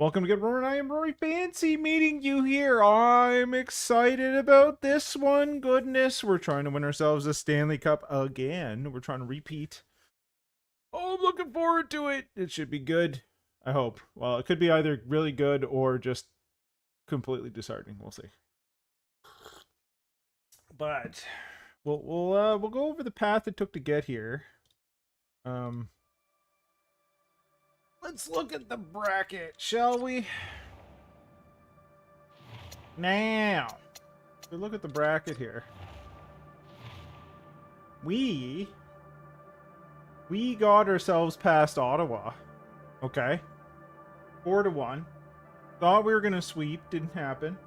Welcome to Get Rory, and I am Rory. Fancy meeting you here. I'm excited about this one. Goodness, we're trying to win ourselves a Stanley Cup again. We're trying to repeat. Oh, I'm looking forward to it. It should be good. I hope. Well, it could be either really good or just completely disheartening. We'll see. But we'll go over the path it took to get here. Let's look at the bracket, shall we? Now, we look at the bracket here. We got ourselves past Ottawa. Okay. 4-1. Thought we were going to sweep. Didn't happen.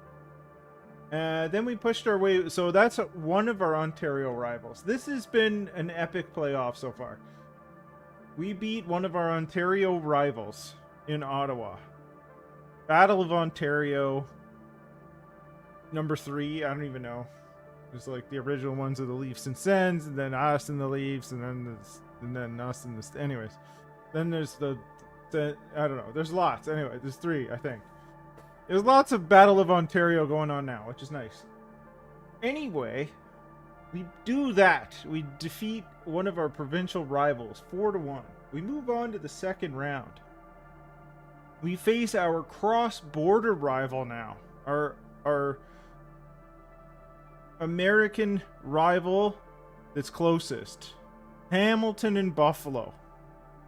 Then we pushed our way. So that's one of our Ontario rivals. This has been an epic playoff so far. We beat one of our Ontario rivals in Ottawa. Battle of Ontario. Number 3. I don't even know. It's like the original ones of the Leafs and Sens, and then us and the Leafs, and then us and the. Anyways, then there's the I don't know. There's lots. Anyway, there's 3, I think. There's lots of Battle of Ontario going on now, which is nice. Anyway, we do that. We defeat one of our provincial rivals, 4-1. We move on to the second round. We face our cross-border rival now. Our American rival that's closest. Hamilton and Buffalo.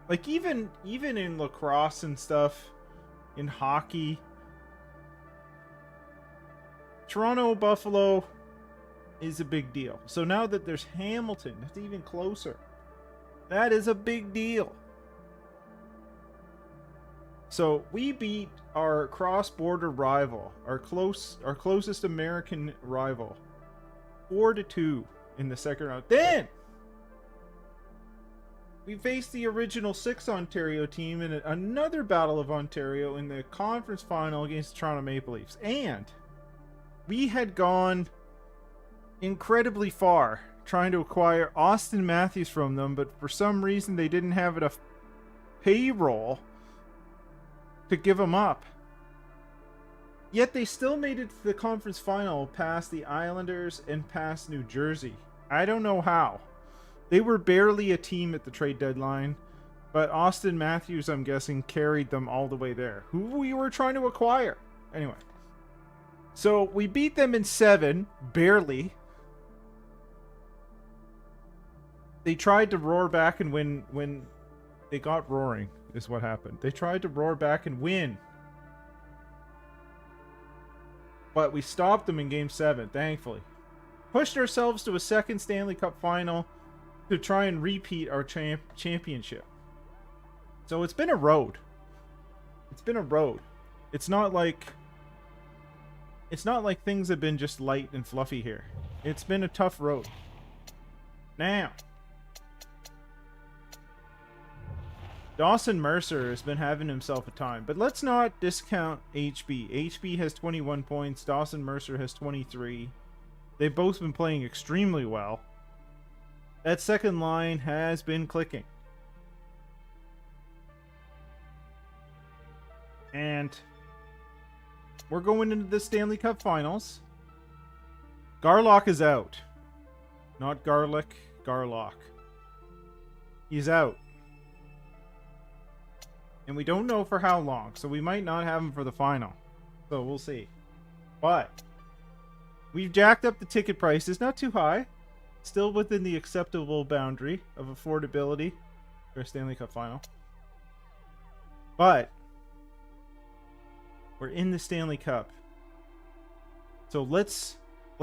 Like even in lacrosse and stuff, in hockey, Toronto, Buffalo is a big deal. So now that there's Hamilton, that's even closer. That is a big deal. So we beat our cross-border rival, our closest American rival, 4-2 in the second round. Then we faced the original 6 Ontario team in another Battle of Ontario in the conference final against the Toronto Maple Leafs. And we had gone incredibly far trying to acquire Austin Matthews from them, but for some reason they didn't have enough payroll to give him up. Yet they still made it to the conference final past the Islanders and past New Jersey. I don't know how. They were barely a team at the trade deadline, but Austin Matthews, I'm guessing, carried them all the way there. Who we were trying to acquire. Anyway. So we beat them in 7, barely. They tried to roar back and win when they got roaring, is what happened. They tried to roar back and win. But we stopped them in Game 7, thankfully. Pushed ourselves to a second Stanley Cup final to try and repeat our championship. So it's been a road. It's been a road. It's not like things have been just light and fluffy here. It's been a tough road. Now, Dawson Mercer has been having himself a time, but let's not discount HB. HB has 21 points. Dawson Mercer has 23. They've both been playing extremely well. That second line has been clicking. And we're going into the Stanley Cup Finals. Garlock is out. Not Garlic, Garlock. He's out. And we don't know for how long, so we might not have him for the final. So we'll see. But we've jacked up the ticket prices, not too high. Still within the acceptable boundary of affordability for a Stanley Cup final. But we're in the Stanley Cup. So let's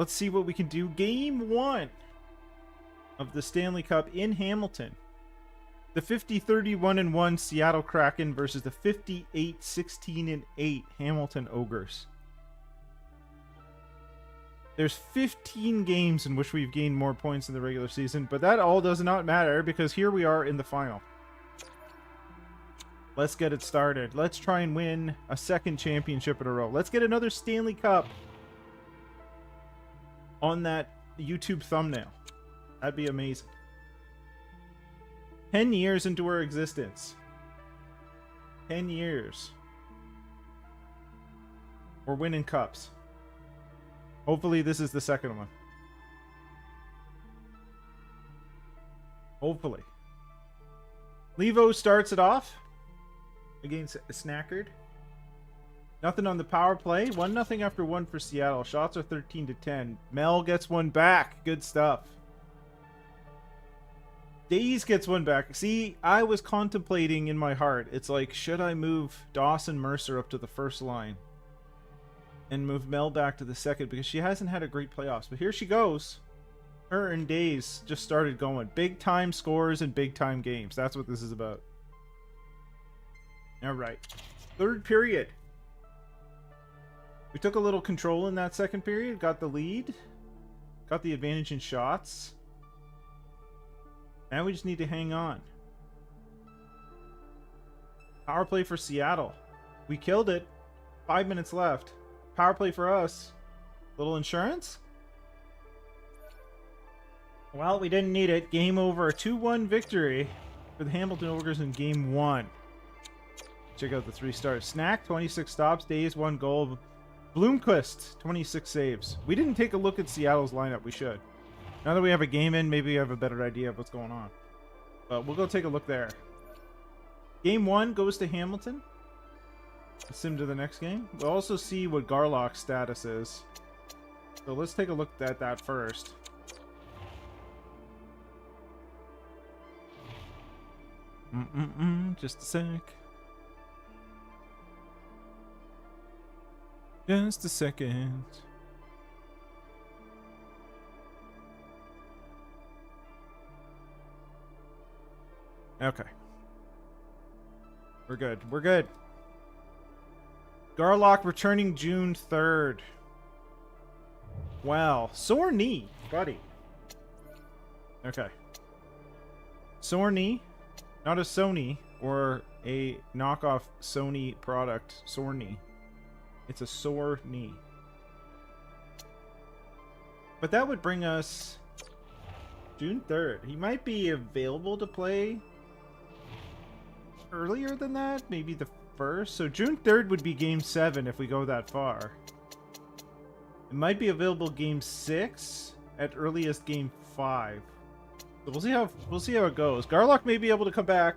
see what we can do. Game 1 of the Stanley Cup in Hamilton. The 50-31-1 Seattle Kraken versus the 58-16-8 Hamilton Ogres. There's 15 games in which we've gained more points in the regular season, but that all does not matter because here we are in the final. Let's get it started. Let's try and win a second championship in a row. Let's get another Stanley Cup on that YouTube thumbnail. That'd be amazing. 10 years into our existence. 10 years. We're winning cups. Hopefully this is the second one. Hopefully. Levo starts it off against Snackard. Nothing on the power play. 1-0 after 1 for Seattle. Shots are 13-10. Mel gets one back. Good stuff. Days gets one back. See, I was contemplating in my heart. It's like, should I move Dawson Mercer up to the first line and move Mel back to the second, because she hasn't had a great playoffs. But here she goes. Her and Days just started going. Big time scores and big time games. That's what this is about. All right. Third period. We took a little control in that second period. Got the lead. Got the advantage in shots. Now we just need to hang on. Power play for Seattle. We killed it. 5 minutes left. Power play for us. Little insurance? Well, we didn't need it. Game over. A 2-1 victory for the Hamilton Ogres in Game 1. Check out the 3 stars. Snack, 26 stops. Days, 1 goal. Bloomquist, 26 saves. We didn't take a look at Seattle's lineup. We should. Now that we have a game in, maybe we have a better idea of what's going on. But we'll go take a look there. Game 1 goes to Hamilton. Let's sim to the next game. We'll also see what Garlock's status is. So let's take a look at that first. Just a sec. Just a second. Okay. We're good. We're good. Garlock returning June 3rd. Wow. Sore knee, buddy. Okay. Sore knee. Not a Sony or a knockoff Sony product. Sore knee. It's a sore knee. But that would bring us June 3rd. He might be available to play earlier than that. Maybe the 1st. So June 3rd would be Game 7 if we go that far. It might be available Game 6 at earliest Game 5. So we'll see how it goes. Garlock may be able to come back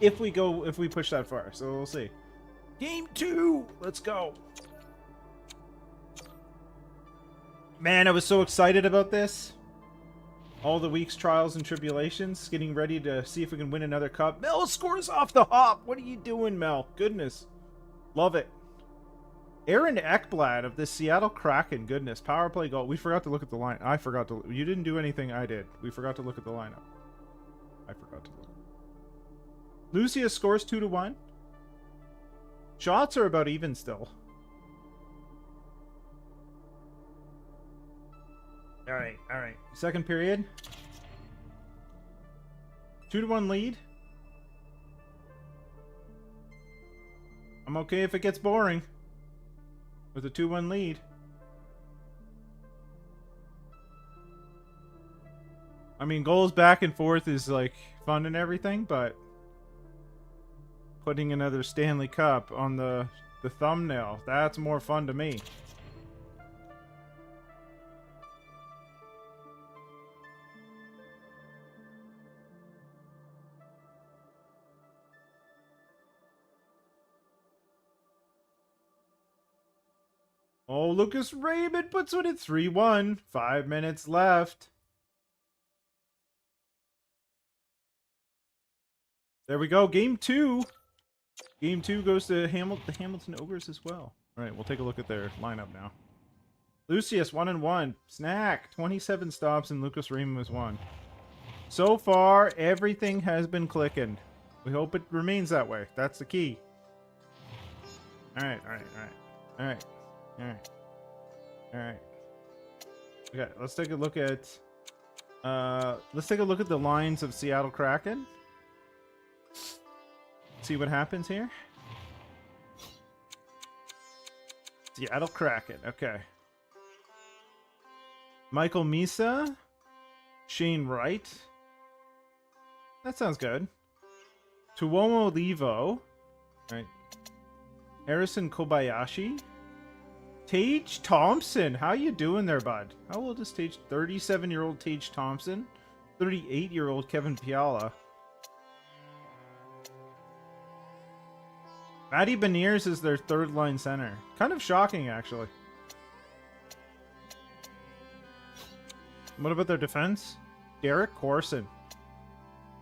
if we push that far. So we'll see. Game 2. Let's go. Man, I was so excited about this. All the week's trials and tribulations. Getting ready to see if we can win another cup. Mel scores off the hop. What are you doing, Mel? Goodness. Love it. Aaron Ekblad of the Seattle Kraken. Goodness. Power play goal. We forgot to look at the line. I forgot to. You didn't do anything. I did. We forgot to look at the lineup. I forgot to look. Lucius scores 2-1. Shots are about even still. All right. Second period. 2-1 lead. I'm okay if it gets boring. With a 2-1 lead. I mean, goals back and forth is like fun and everything, but putting another Stanley Cup on the thumbnail, that's more fun to me. Oh, Lucas Raymond puts it at 3-1. 5 minutes left. There we go. Game 2. Game 2 goes to the Hamilton Ogres as well. All right, we'll take a look at their lineup now. Lucius, 1-1. Snack, 27 stops, and Lucas Raymond was 1. So far, everything has been clicking. We hope it remains that way. That's the key. All right. Okay, let's take a look at the lines of Seattle Kraken. See what happens here. Seattle Kraken, okay. Michael Misa, Shane Wright. That sounds good. Tuomo Levo. All right. Harrison Kobayashi. Tage Thompson. How you doing there, bud? How old is Tage? 37-year-old Tage Thompson. 38-year-old Kevin Piala. Matty Beniers is their third-line center. Kind of shocking, actually. What about their defense? Derek Corson.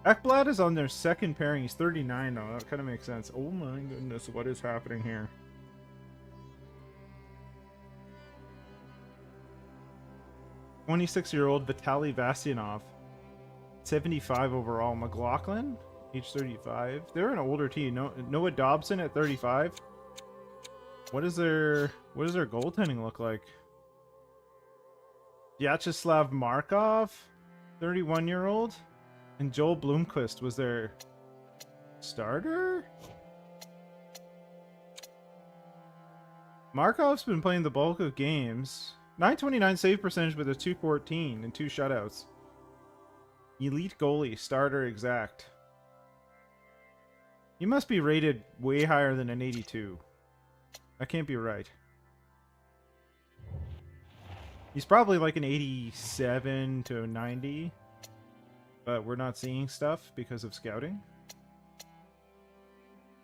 Ekblad is on their second pairing. He's 39 though. That kind of makes sense. Oh my goodness, what is happening here? "26-year-old Vitaly Vasilyanov. 75 overall. McLaughlin, age 35. They're an older team. Noah Dobson at 35. What does their goaltending look like? Vyacheslav Markov, 31-year-old. And Joel Blomqvist was their starter? Markov's been playing the bulk of games. 929 save percentage with a 214 and 2 shutouts. Elite goalie, starter exact. He must be rated way higher than an 82. That can't be right. He's probably like an 87 to 90. But we're not seeing stuff because of scouting.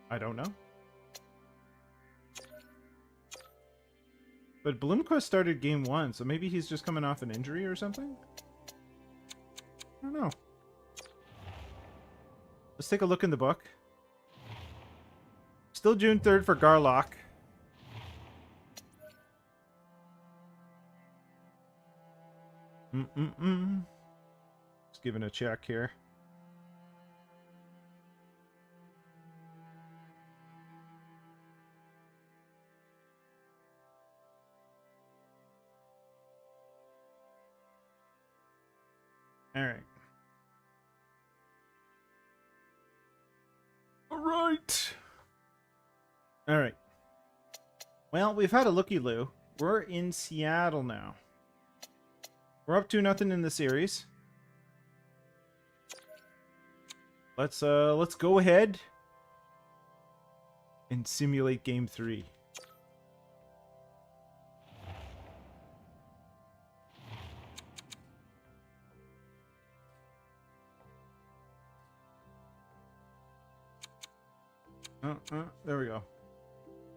I don't know. But Blomqvist started game 1, so maybe he's just coming off an injury or something? I don't know. Let's take a look in the book. Still June 3rd for Garlock. Just giving a check here. All right. All right. Well, we've had a looky-loo. We're in Seattle now. We're up 2-0 in the series. Let's go ahead and simulate game 3. There we go.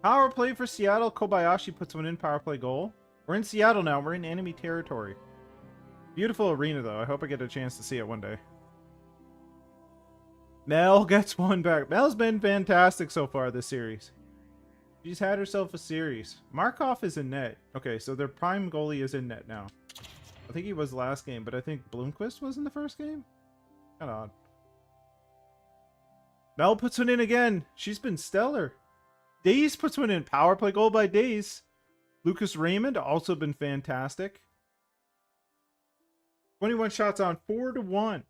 Power play for Seattle. Kobayashi puts one in. Power play goal. We're in Seattle now. We're in enemy territory. Beautiful arena, though. I hope I get a chance to see it one day. Mel gets one back. Mel's been fantastic so far this series. She's had herself a series. Markov is in net. Okay, so their prime goalie is in net now. I think he was last game, but I think Blomqvist was in the first game? Kind of odd. Mel puts one in again. She's been stellar. Days puts one in. Power play goal by Days. Lucas Raymond also been fantastic. 21 shots on, 4-1.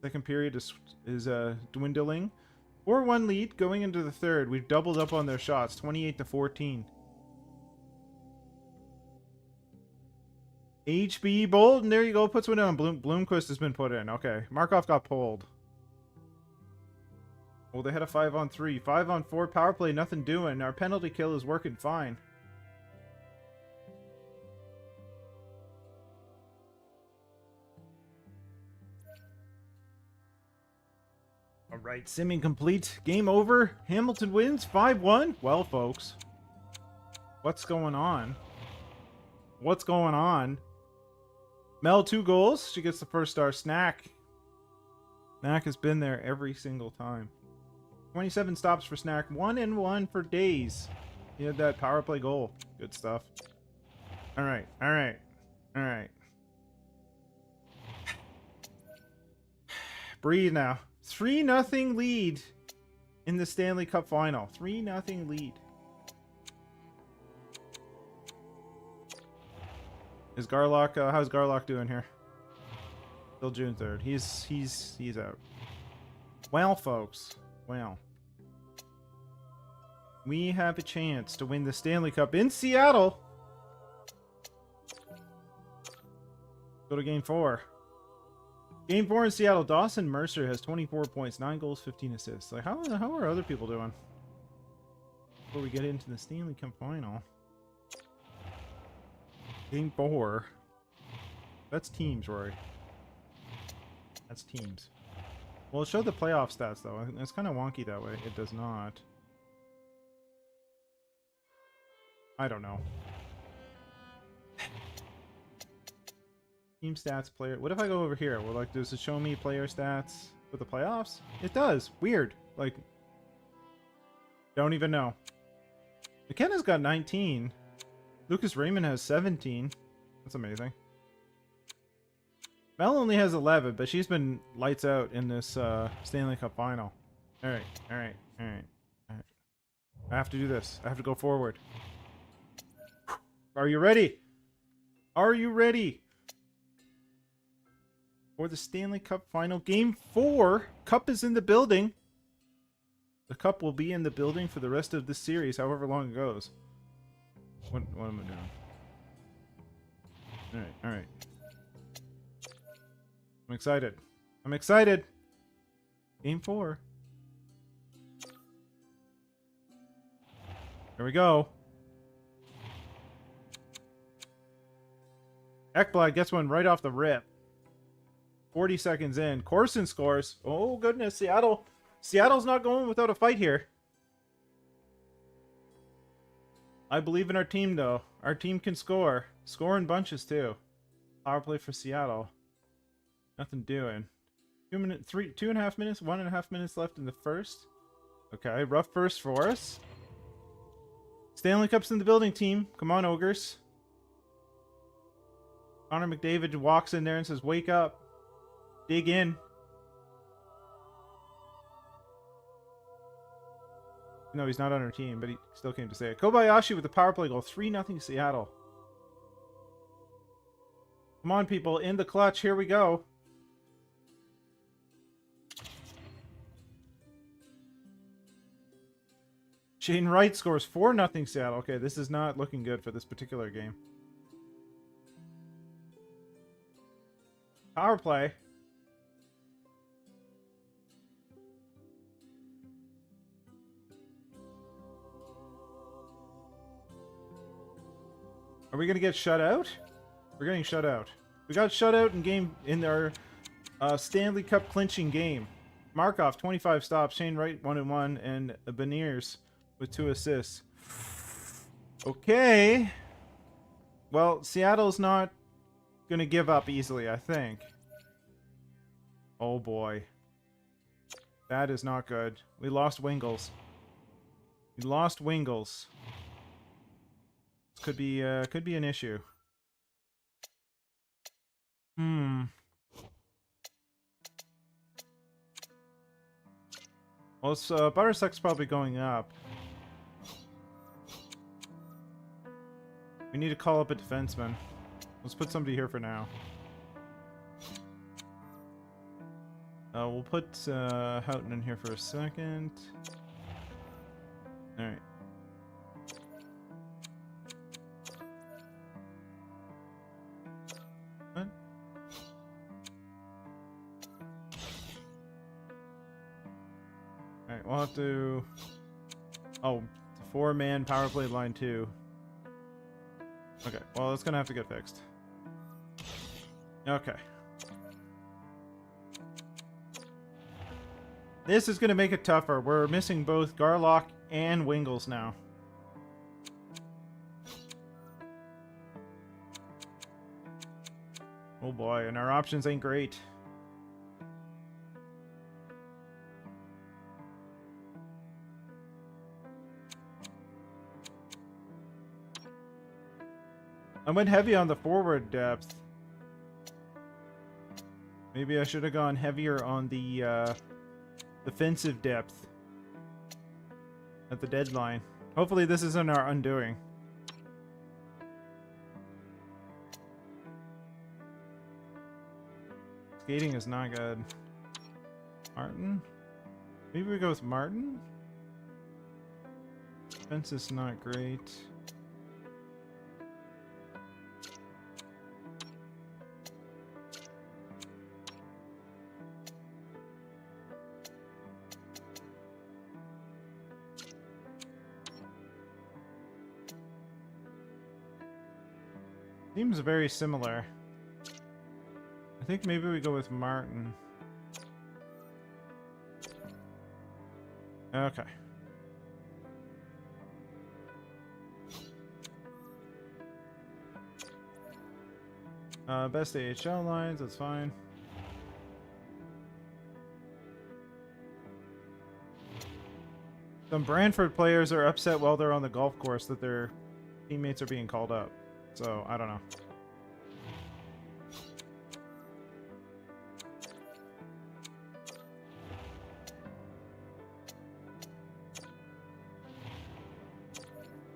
Second period is dwindling. 4-1 lead going into the third. We've doubled up on their shots, 28-14. H.B Bolton, there you go, puts one in. Blomqvist has been put in. Okay, Markov got pulled. Well, they had a 5-on-3. 5-on-4 power play, nothing doing. Our penalty kill is working fine. All right, simming complete. Game over. Hamilton wins 5-1. Well, folks, what's going on? What's going on? Mel, 2 goals. She gets the first star. Snack has been there every single time. 27 stops for Snack. 1-1 for Days. He had that power play goal. Good stuff. All right. Breathe now. 3-0 lead in the Stanley Cup Final. 3-0 lead. Is Garlock? How's Garlock doing here? Still June 3rd. He's out. Well, folks. Well, we have a chance to win the Stanley Cup in Seattle. Go to game 4. Game 4 in Seattle. Dawson Mercer has 24 points, 9 goals, 15 assists. Like, how are other people doing? Before we get into the Stanley Cup Final. Game 4. That's teams, Rory. That's teams. Well, it showed the playoff stats, though. It's kind of wonky that way. It does not. I don't know. Team stats, player. What if I go over here? Well, like, does it show me player stats for the playoffs? It does. Weird. Like, don't even know. McKenna's got 19. Lucas Raymond has 17. That's amazing. Mel only has 11, but she's been lights out in this Stanley Cup Final. Alright, alright, alright, alright. I have to do this. I have to go forward. Are you ready? Are you ready? For the Stanley Cup Final. Game 4. Cup is in the building. The cup will be in the building for the rest of this series, however long it goes. What am I doing? Alright, alright. I'm excited. I'm excited. Game 4. Here we go. Ekblad gets one right off the rip. 40 seconds in. Corson scores. Oh, goodness. Seattle's not going without a fight here. I believe in our team, though. Our team can score. Score in bunches, too. Power play for Seattle. Nothing doing. 2.5 minutes, 1.5 minutes left in the first. Okay, rough first for us. Stanley Cup's in the building, team. Come on, Ogres. Connor McDavid walks in there and says, wake up. Dig in. No, he's not on our team, but he still came to say it. Kobayashi with the power play goal. 3-0 Seattle. Come on, people. In the clutch. Here we go. Shane Wright scores 4-0 Seattle. Okay, this is not looking good for this particular game. Power play. Are we going to get shut out? We're getting shut out. We got shut out in our Stanley Cup clinching game. Markov, 25 stops. Shane Wright, 1-1. And Beniers with 2 assists. Okay. Well, Seattle's not going to give up easily, I think. Oh, boy. That is not good. We lost Wingles. We lost Wingles. Could be an issue. Well, it's, Buttersuck's probably going up. We need to call up a defenseman. Let's put somebody here for now. We'll put Houghton in here for a second. Alright. What? Alright, we'll have to... Oh, 4-man power play line 2. Okay, well, it's gonna have to get fixed. Okay. This is gonna make it tougher. We're missing both Garlock and Wingles now. Oh boy, and our options ain't great. I went heavy on the forward depth. Maybe I should have gone heavier on the defensive depth at the deadline. Hopefully this isn't our undoing. Skating is not good. Martin? Maybe we go with Martin? Defense is not great. Seems very similar. I think maybe we go with Martin. Okay. Best AHL lines, that's fine. Some Brantford players are upset while they're on the golf course that their teammates are being called up. So, I don't know.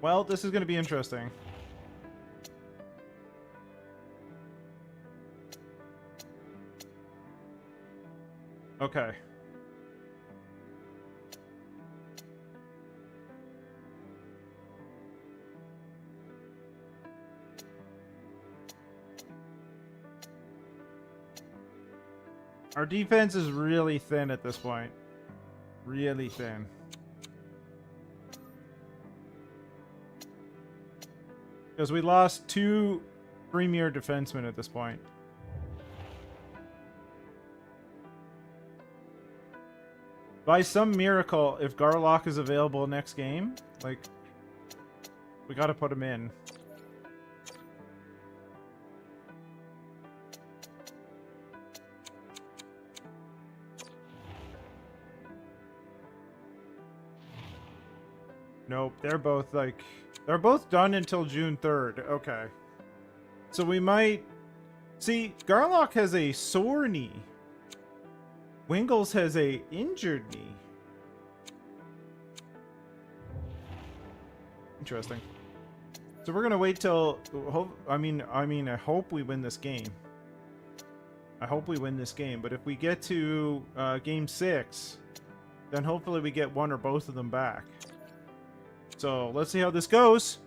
Well, this is going to be interesting. Okay. Our defense is really thin at this point. Really thin. Because we lost 2 premier defensemen at this point. By some miracle, if Garlock is available next game, like, we gotta put him in. Nope, they're both, like, they're both done until June 3rd. Okay. So we might... See, Garlock has a sore knee. Wingles has a injured knee. Interesting. So we're gonna wait till... I mean, I hope we win this game. I hope we win this game. But if we get to Game 6, then hopefully we get one or both of them back. So, let's see how this goes.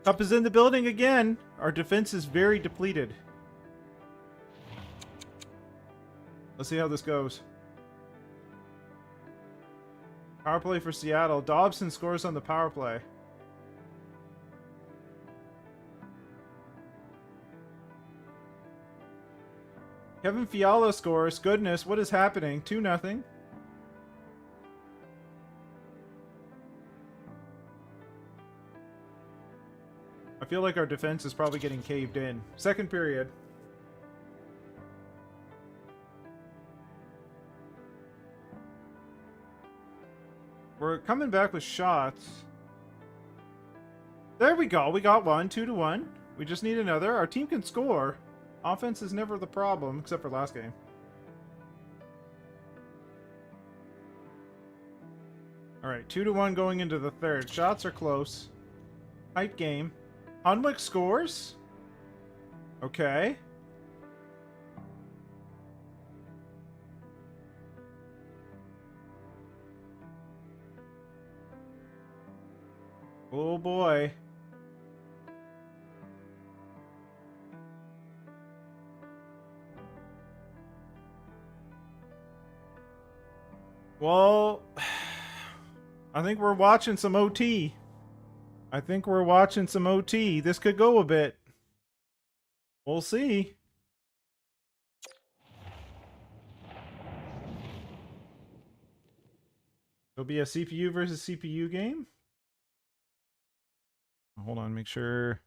Cup is in the building again. Our defense is very depleted. Let's see how this goes. Power play for Seattle. Dobson scores on the power play. Kevin Fiala scores. Goodness, what is happening? 2-0. I feel like our defense is probably getting caved in. Second period. We're coming back with shots. There we go. We got one. 2-1. We just need another. Our team can score. Offense is never the problem, except for last game. Alright, 2-1 going into the third. Shots are close. Tight game. Hunwick scores? Okay. Oh boy. Well, I think we're watching some OT. I think we're watching some OT. This could go a bit. We'll see. It'll be a CPU versus CPU game. Hold on, make sure.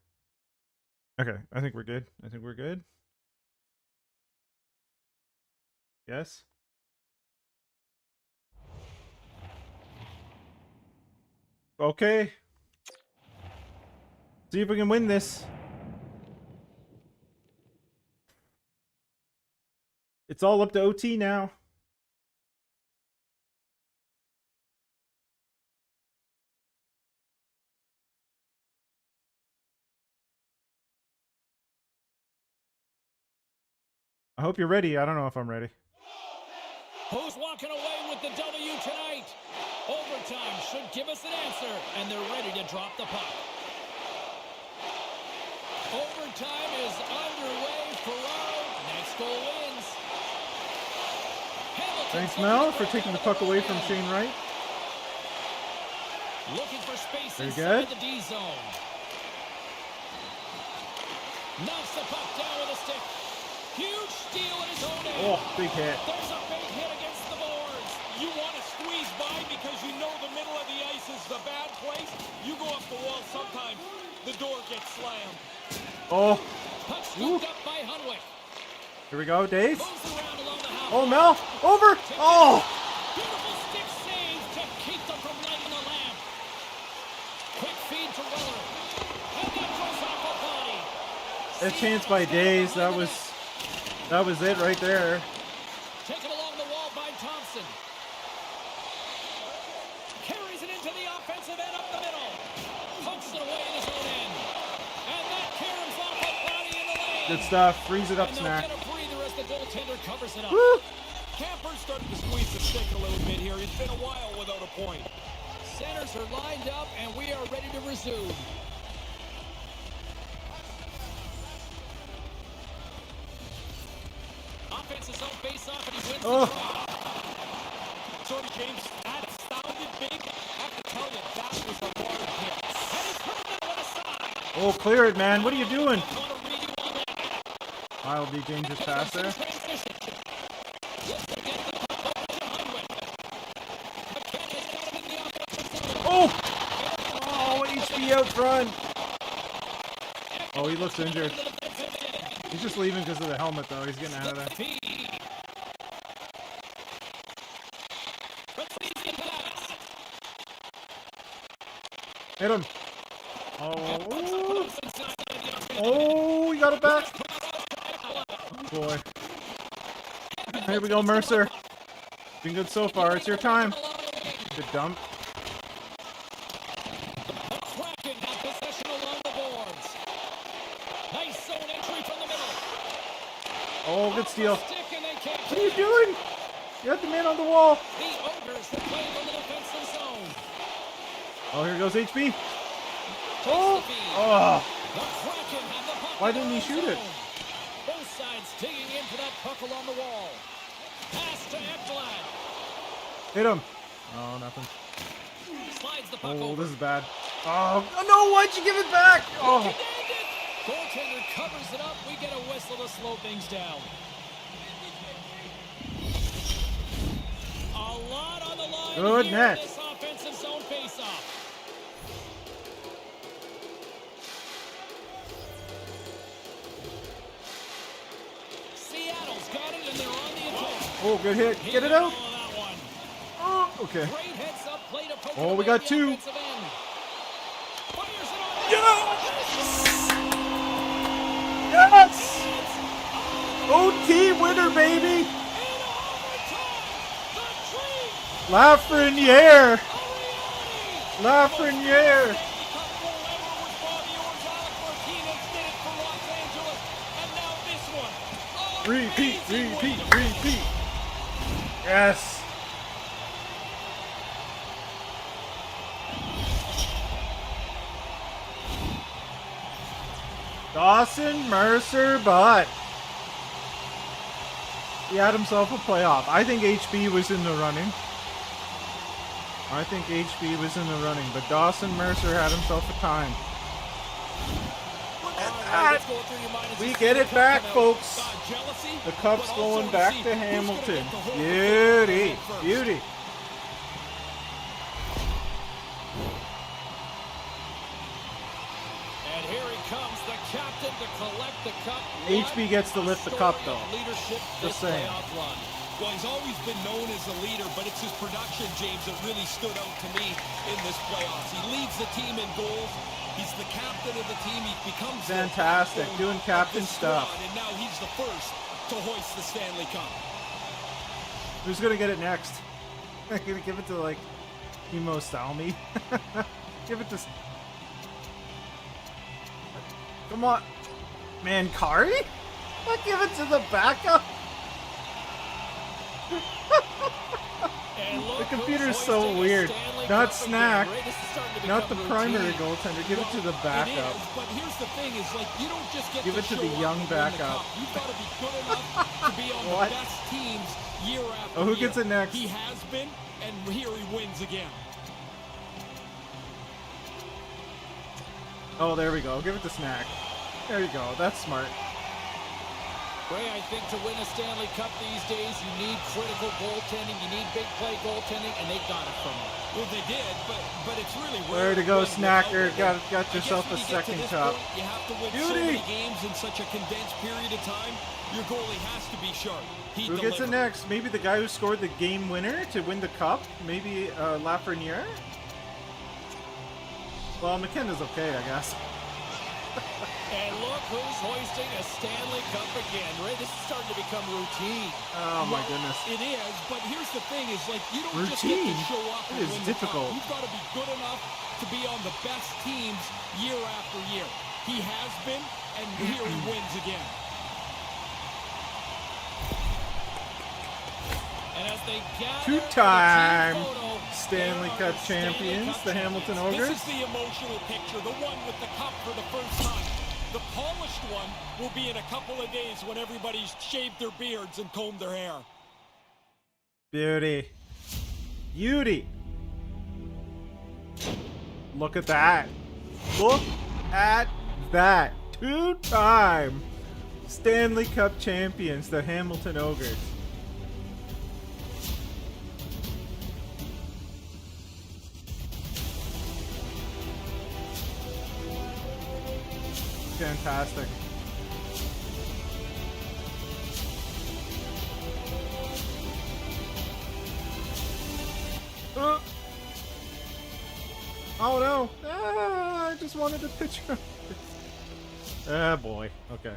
Okay, I think we're good. I think we're good. Yes. Okay. See if we can win this. It's all up to OT now. I hope you're ready. I don't know if I'm ready. Who's walking away with the W tonight? Overtime should give us an answer, and they're ready to drop the puck. Overtime is underway. Ferraro, next goal wins. Thanks, Mel, for taking the puck away from Shane Wright. Looking for space Very inside good. the D zone. Knocks the puck down with a stick. Huge steal in his own end. Oh, big hit. There's a big hit against the boards. You want to squeeze by because you know the middle of the ice is the bad place. You go up the wall sometimes, the door gets slammed. Oh. Puck scooped up by Hunwick. Here we go, Days. Moves around along the half. Oh, Mel. Over. Oh. Beautiful stick save to keep them from lighting the lamp. Quick feed to Weller. And that goes off the body. A chance by Days. That was it right there. Taken along the wall by Thompson. Carries it into the offensive end up the middle. Pokes it away in his own end. And that caroms off the body in the lane. Good stuff. Freeze it up, And Snack. they'll get a breather as the goaltender covers it up. Woo. Camper's starting to squeeze the stick a little bit here. It's been a while without a point. Centers are lined up, and we are ready to resume. Offense's own face-off, and he wins Oh. the draw. Sorry, James, that sounded big. I have to tell you, that was a large hit. And he's put it on the side. Oh, clear it, man. What are you doing? On a reading on that. Mildly dangerous pass there. Transition. Looks to get the puck over to Hunwick. McKenna's got him in the offensive zone. Oh. Oh, HB out front. Oh, he looks injured. He's just leaving because of the helmet, though. He's getting out of there. Feed. Let's see the pass. Hit him. Oh. Oh, he got it back. Oh, boy. Here we go, Mercer. Been good so far. It's your time. Good dump. Kraken have possession along the boards. Nice zone entry from the middle. Oh, good steal. Stick and they can't What are you catch. doing? You got the man on the wall. The Ogres that play from the defensive zone. Oh, here goes HB. Takes Oh. the feed. Oh. The Kraken have the puck Why in didn't he their shoot it? zone. Both sides digging into that puck along the wall. Pass to Ekblad. Hit him. Oh, nothing. Slides the puck Oh, over. this is bad. Oh, no, why'd you give it back? He Oh. nailed it. Goaltender covers it up. We get a whistle to slow things down. A lot on the line Good here net. in this offensive zone faceoff. Seattle's got it, and they're on the attack. Oh, good hit. Get it out. That one. Oh, okay. Great heads up play to poke Oh, it we away got the two. offensive end. Fires it on. Yes! OT winner, baby! Lafreniere! Lafreniere! Repeat, repeat, repeat! Yes! Dawson Mercer, but he had himself a playoff. I think HB was in the running. But Dawson Mercer had himself a time. We get it back, folks. The Cup's going back to Hamilton. Beauty, beauty. And here he comes, the captain to collect the cup. HB gets to lift the cup, though. Leadership Just saying. playoff run. Well, he's always been known as a leader, but it's his production, James, that really stood out to me in this playoffs. He leads the team in goals. He's the captain of the team. He becomes Fantastic, the doing of captain this stuff. squad, and now he's the first to hoist the Stanley Cup. Who's gonna get it next? I'm gonna give it to like Timo Salmi. Give it to. Come on, man, Kari. Give it to the backup. The computer's so weird. Not Snack, not the primary goaltender. Give it to the backup. But here's the thing: is like you don't just get Give to it to show the up young and win the backup. cup. You've got to be good enough to be on What? the best teams year after Oh, who year. gets it next? He has been, and here he wins again. Oh, there we go. Give it to Snack. There you go. That's smart. Ray, I think to win a Stanley Cup these days, you need critical goaltending, you need big play goaltending, and they got it from them. Well, they did, but it's really Where to go, Snackard? Got yourself a second cup. Point, you have to win so many games in such a condensed period of time. Your goalie has to be sharp. Who gets it next? Maybe the guy who scored the game winner to win the cup? Maybe Lafreniere? Well, McKenna's okay, I guess. And look who's hoisting a Stanley Cup again. Ray, this is starting to become routine. Oh my goodness. It is, but here's the thing: is like you don't just Routine? get to show up and It is win difficult. The cup. You've got to be good enough to be on the best teams year after year. He has been, and here he wins again. And as they gather Two-time for the team photo, Stanley there Cup are Stanley champions, Cup the Hamilton Ogres. This is the emotional picture, the one with the cup for the first time. The polished one will be in a couple of days when everybody's shaved their beards and combed their hair. Beauty. Beauty. Look at that. Look at that. Two-time Stanley Cup champions, the Hamilton Ogres. Fantastic. Oh no! Ah, I just wanted a picture. Ah, boy. Okay.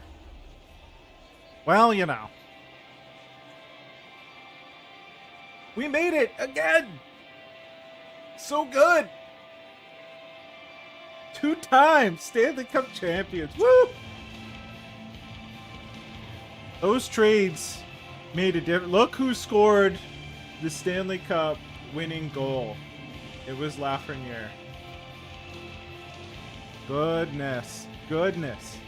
Well, you know. We made it again! So good! Two-time Stanley Cup champions. Woo! Those trades made a difference. Look who scored the Stanley Cup winning goal. It was Lafreniere. Goodness. Goodness.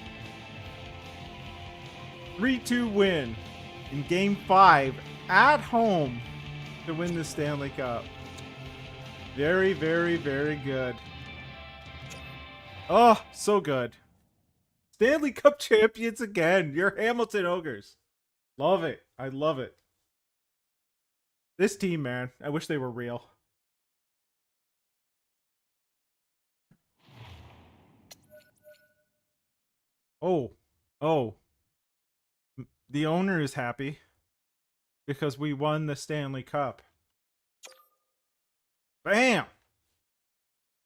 3-2 win in Game 5 at home to win the Stanley Cup. Very, very, very good. Oh, so good. Stanley Cup champions again. Your Hamilton Ogres. Love it. I love it. This team, man. I wish they were real. Oh. Oh. The owner is happy because we won the Stanley Cup. Bam!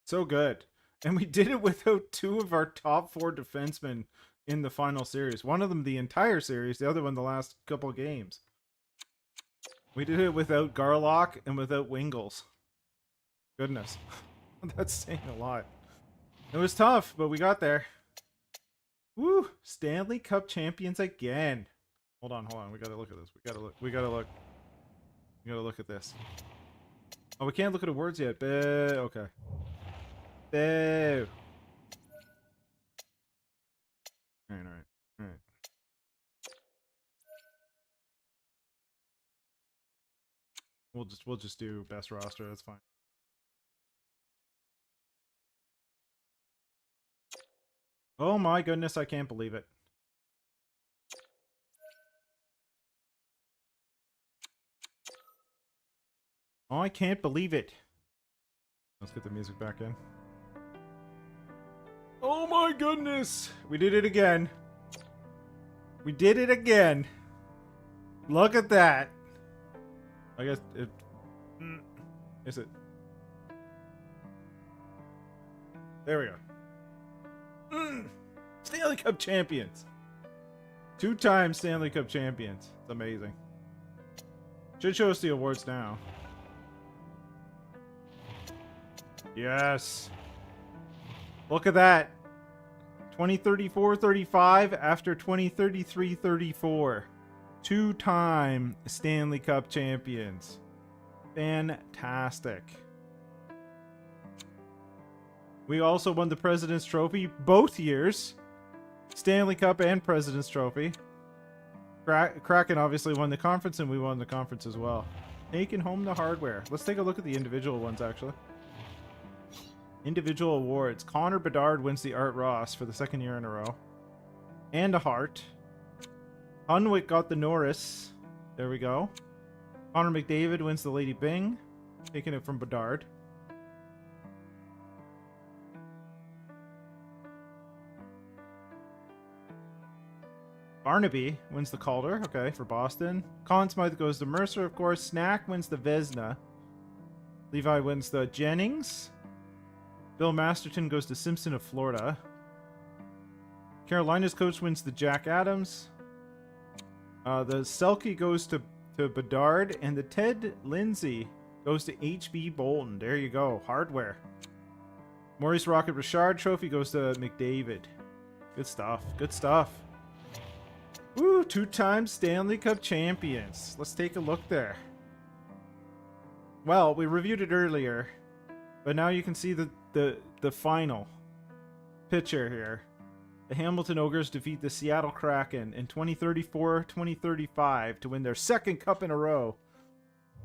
So good. And we did it without two of our top 4 defensemen in the final series. One of them the entire series, the other one the last couple of games. We did it without Garlock and without Wingles. Goodness. That's saying a lot. It was tough, but we got there. Woo! Stanley Cup champions again. Hold on. We gotta look at this. We gotta look at this. Oh, we can't look at the words yet. Okay. Boo. Alright. We'll just do best roster, that's fine. Oh my goodness, I can't believe it. Oh, I can't believe it. Let's get the music back in. Oh my goodness! We did it again. We did it again. Look at that. I guess it... Is it? There we go. Stanley Cup champions. 2-time Stanley Cup champions. It's amazing. Should show us the awards now. Yes. Look at that. 2034-35 after 2033-34. 2-time Stanley Cup champions. Fantastic. We also won the President's Trophy both years. Stanley Cup and President's Trophy. Kraken obviously won the conference, and we won the conference as well. Taking home the hardware. Let's take a look at the individual ones, actually. Individual awards. Connor Bedard wins the Art Ross for the 2nd year in a row. And a heart. Hunwick got the Norris. There we go. Connor McDavid wins the Lady Byng. Taking it from Bedard. Barnaby wins the Calder. Okay, for Boston. Conn Smythe goes to Mercer, of course. Snack wins the Vezina. Levi wins the Jennings. Bill Masterton goes to Simpson of Florida. Carolina's coach wins the Jack Adams. The Selke goes to Bedard. And the Ted Lindsay goes to H.B Bolton. There you go. Hardware. Maurice Rocket Richard trophy goes to McDavid. Good stuff. Good stuff. Woo, 2-time Stanley Cup champions. Let's take a look there. Well, we reviewed it earlier, but now you can see the final picture here. The Hamilton Ogres defeat the Seattle Kraken in 2034-2035 to win their second cup in a row.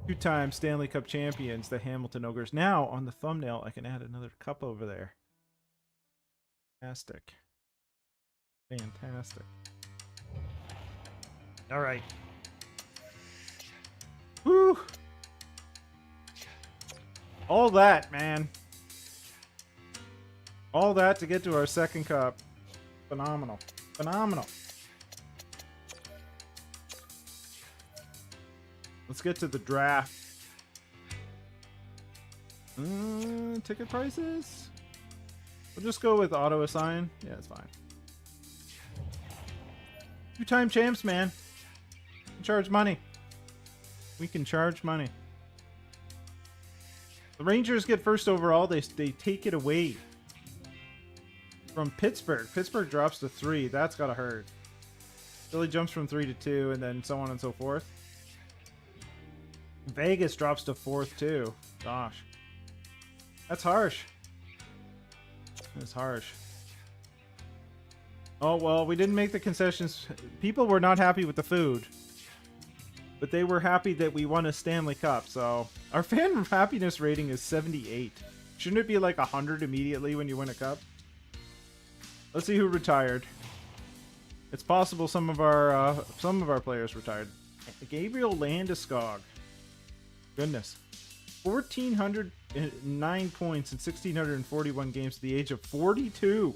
2-time Stanley Cup champions, the Hamilton Ogres. Now, on the thumbnail, I can add another cup over there. Fantastic. Fantastic. All right. Woo! All that, man. All that to get to our second cup. Phenomenal. Phenomenal. Let's get to the draft. Ticket prices? We'll just go with auto assign. Yeah, it's fine. 2-time champs, man. We can charge money. We can charge money. The Rangers get first overall. They take it away from Pittsburgh. Pittsburgh drops to 3. That's gotta hurt. Philly jumps from 3 to 2, and then so on and so forth. Vegas drops to 4th too. Gosh, that's harsh. That's harsh. Oh well, we didn't make the concessions. People were not happy with the food, but they were happy that we won a Stanley Cup. So our fan happiness rating is 78. Shouldn't it be like 100 immediately when you win a cup? Let's see who retired. It's possible some of our players retired. Gabriel Landeskog. Goodness. 1,409 points in 1,641 games at the age of 42.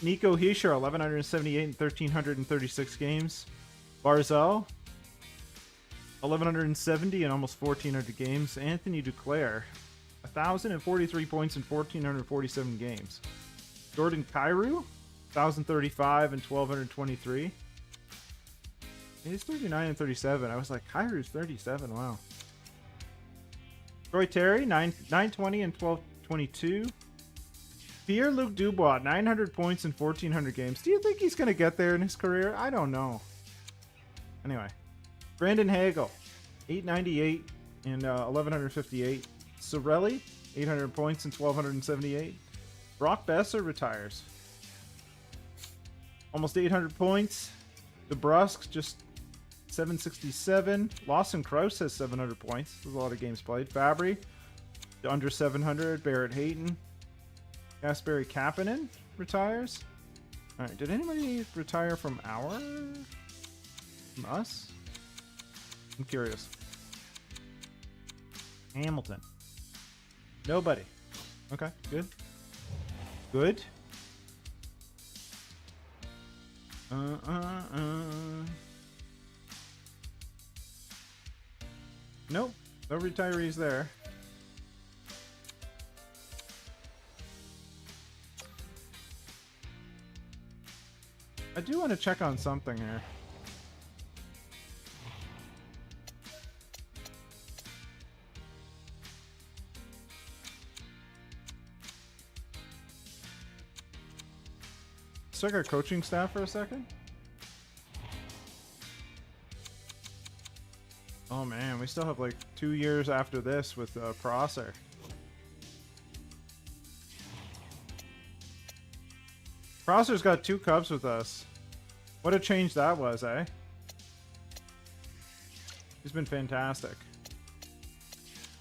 Nico Hischier, 1,178 in 1,336 games. Barzal, 1,170 in almost 1,400 games. Anthony Duclair, 1,043 points in 1,447 games. Jordan Kyrou, 1,035 and 1,223. He's 39 and 37. I was like, Kyrou's 37. Wow. Troy Terry, 920 and 1222. Pierre-Luc Dubois, 900 points in 1,400 games. Do you think he's going to get there in his career? I don't know. Anyway. Brandon Hagel, 898 and 1,158. Sorelli, 800 points in 1,278. Brock Besser retires. Almost 800 points. DeBrusque, just 767. Lawson Krause has 700 points. There's a lot of games played. Fabry, under 700. Barrett Hayton. Kasperi Kapanen retires. Alright, did anybody retire from us? I'm curious. Hamilton. Nobody. Okay, good. Good. Nope. No retirees there. I do want to check on something here. Let's check our coaching staff for a second. Oh man, we still have like 2 years after this with Prosser. Prosser's got 2 cups with us. What a change that was, eh? He's been fantastic.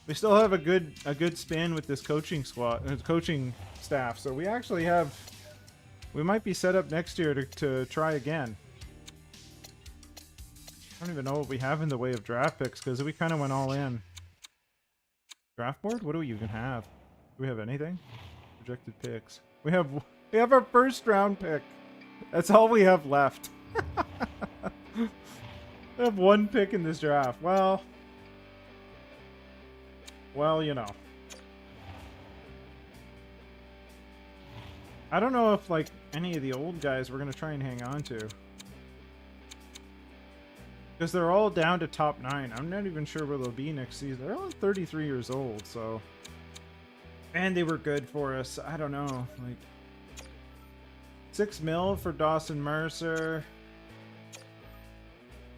We still have a good span with this coaching squad, coaching staff. So we actually have We might be set up next year to try again. I don't even know what we have in the way of draft picks because we kind of went all in. Draft board? What do we even have? Do we have anything? Projected picks. We have our first round pick. That's all we have left. We have one pick in this draft. Well, you know. I don't know if like any of the old guys we're gonna try and hang on to. Because they're all down to top 9. I'm not even sure where they'll be next season. They're all 33 years old, so. And they were good for us. I don't know. Like, $6 million for Dawson Mercer.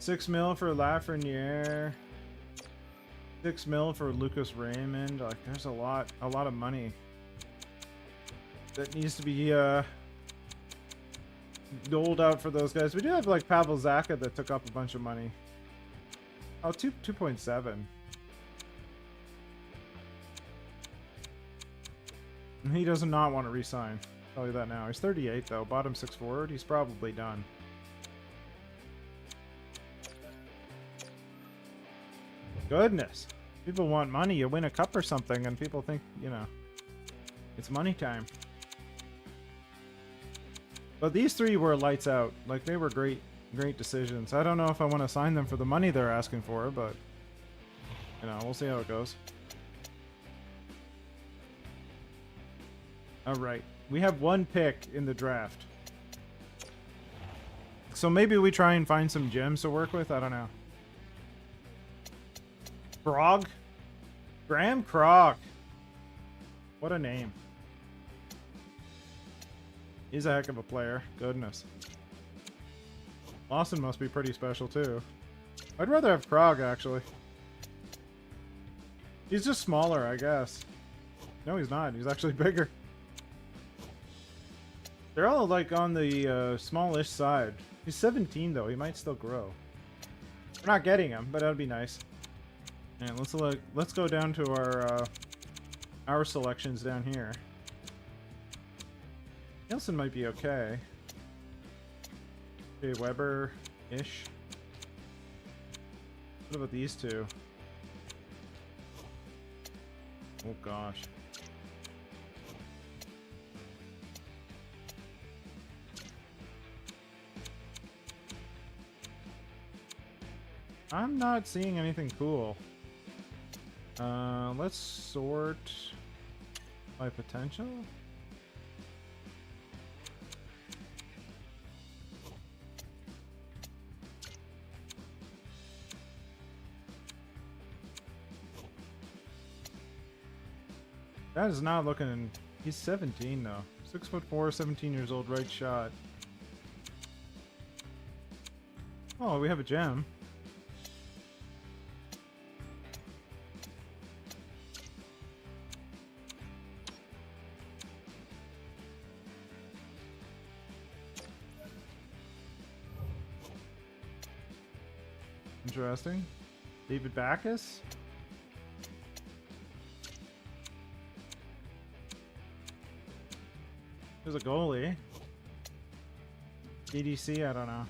$6 million for Lafreniere. $6 million for Lucas Raymond. Like, there's a lot of money that needs to be doled out for those guys. We do have like Pavel Zacha that took up a bunch of money. Oh, 2.7. And he does not want to resign. I'll tell you that now. He's 38 though. Bottom 6 forward. He's probably done. Goodness. People want money. You win a cup or something and people think, you know, it's money time. But these three were lights out. Like, they were great decisions. I don't know if I want to sign them for the money they're asking for, but, you know, we'll see how it goes. Alright. We have one pick in the draft. So maybe we try and find some gems to work with? I don't know. Krog? Graham Krog. What a name. He's a heck of a player. Goodness. Lawson must be pretty special too. I'd rather have Krog actually. He's just smaller, I guess. No, he's not. He's actually bigger. They're all like on the smallish side. He's 17 though. He might still grow. We're not getting him, but that'd be nice. And let's go down to our selections down here. Nielsen might be okay. Okay, Weber-ish. What about these two? Oh gosh. I'm not seeing anything cool. Let's sort by potential. That is not looking... He's 17 though. 6'4", 17 years old, right shot. Oh, we have a gem. Interesting. David Backus? There's a goalie. DDC, I don't know.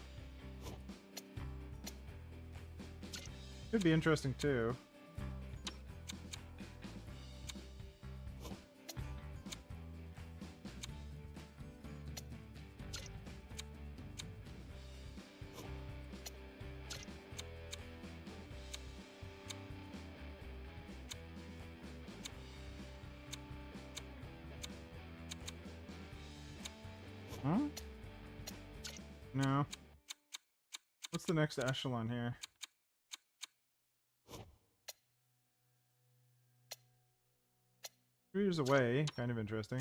Could be interesting too. Huh? No. What's the next echelon here? 3 years away, kind of interesting.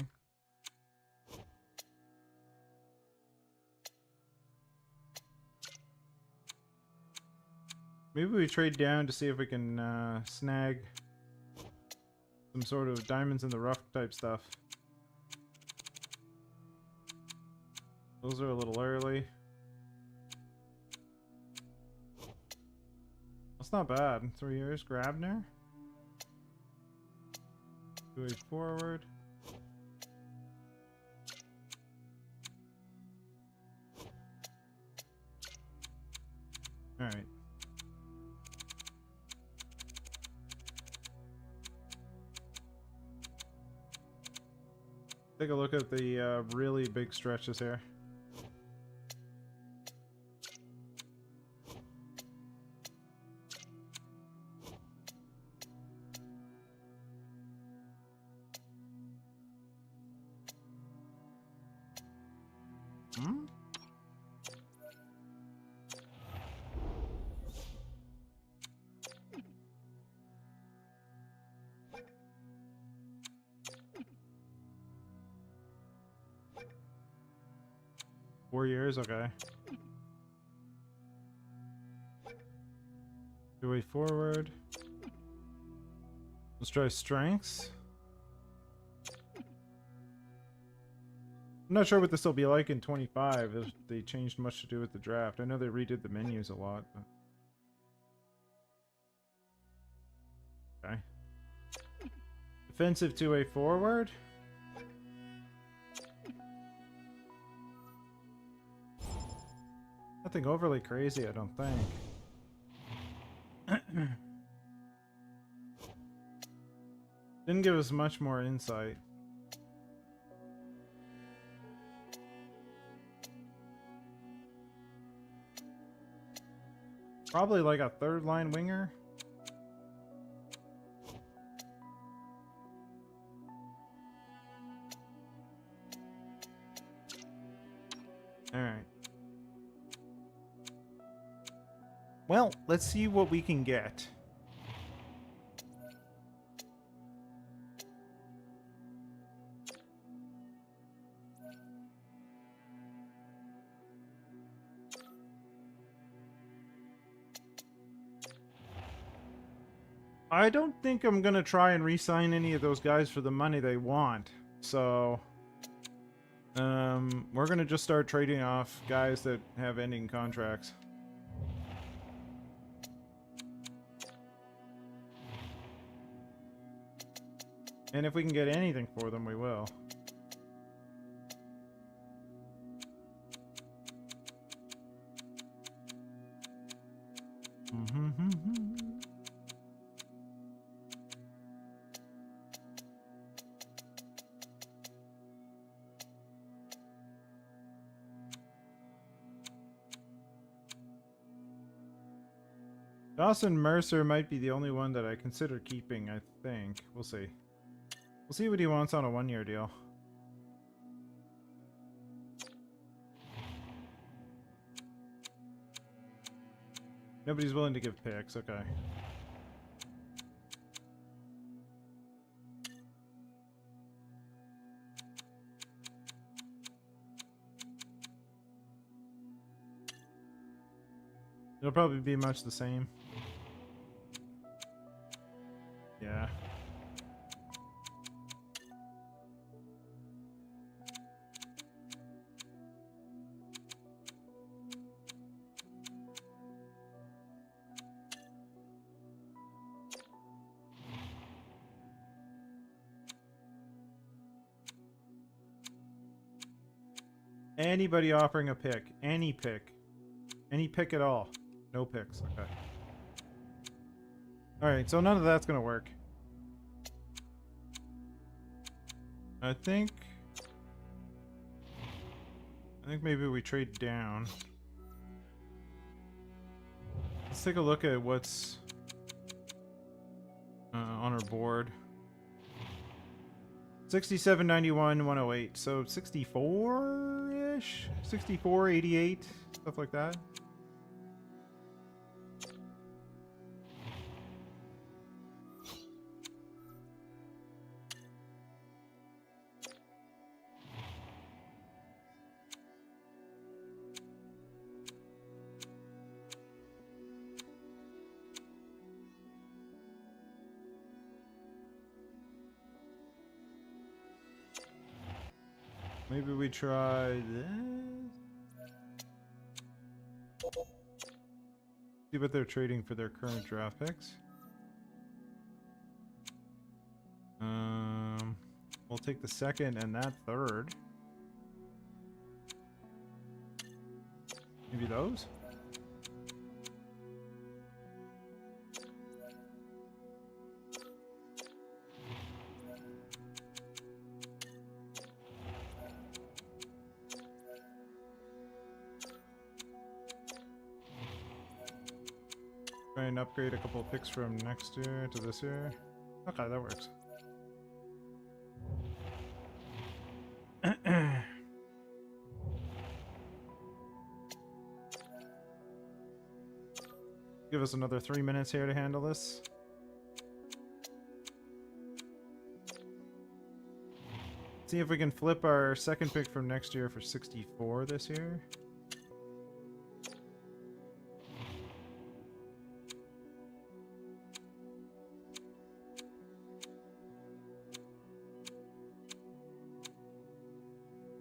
Maybe we trade down to see if we can snag some sort of diamonds in the rough type stuff. Those are a little early. That's not bad. 3 years. Grabner. 2-way forward. All right. Take a look at the really big stretches here. Hmm? Four years, okay. Two-way forward. Let's try strengths. I'm not sure what this will be like in 25 if they changed much to do with the draft. I know they redid the menus a lot, but... Okay. Defensive two-way forward. Nothing overly crazy, I don't think. Didn't give us much more insight. Probably like a third line winger. All right. Well, let's see what we can get. I don't think I'm gonna try and re-sign any of those guys for the money they want. So, we're gonna just start trading off guys that have ending contracts. And if we can get anything for them, we will. Dawson Mercer might be the only one that I consider keeping, I think. We'll see. We'll see what he wants on a one-year deal. Nobody's willing to give picks, okay. It'll probably be much the same. Yeah. Anybody offering a pick. Any pick. Any pick at all. No picks. Okay. Alright, so none of that's gonna work. I think maybe we trade down. Let's take a look at what's on our board. 67.91, 108. So 64-ish? 64, 88, stuff like that. Maybe we try this. See what they're trading for their current draft picks. We'll take the second and that third. Maybe those? Try and upgrade a couple of picks from next year to this year. Okay, that works. Give us another 3 minutes here to handle this. See if we can flip our second pick from next year for 64 this year.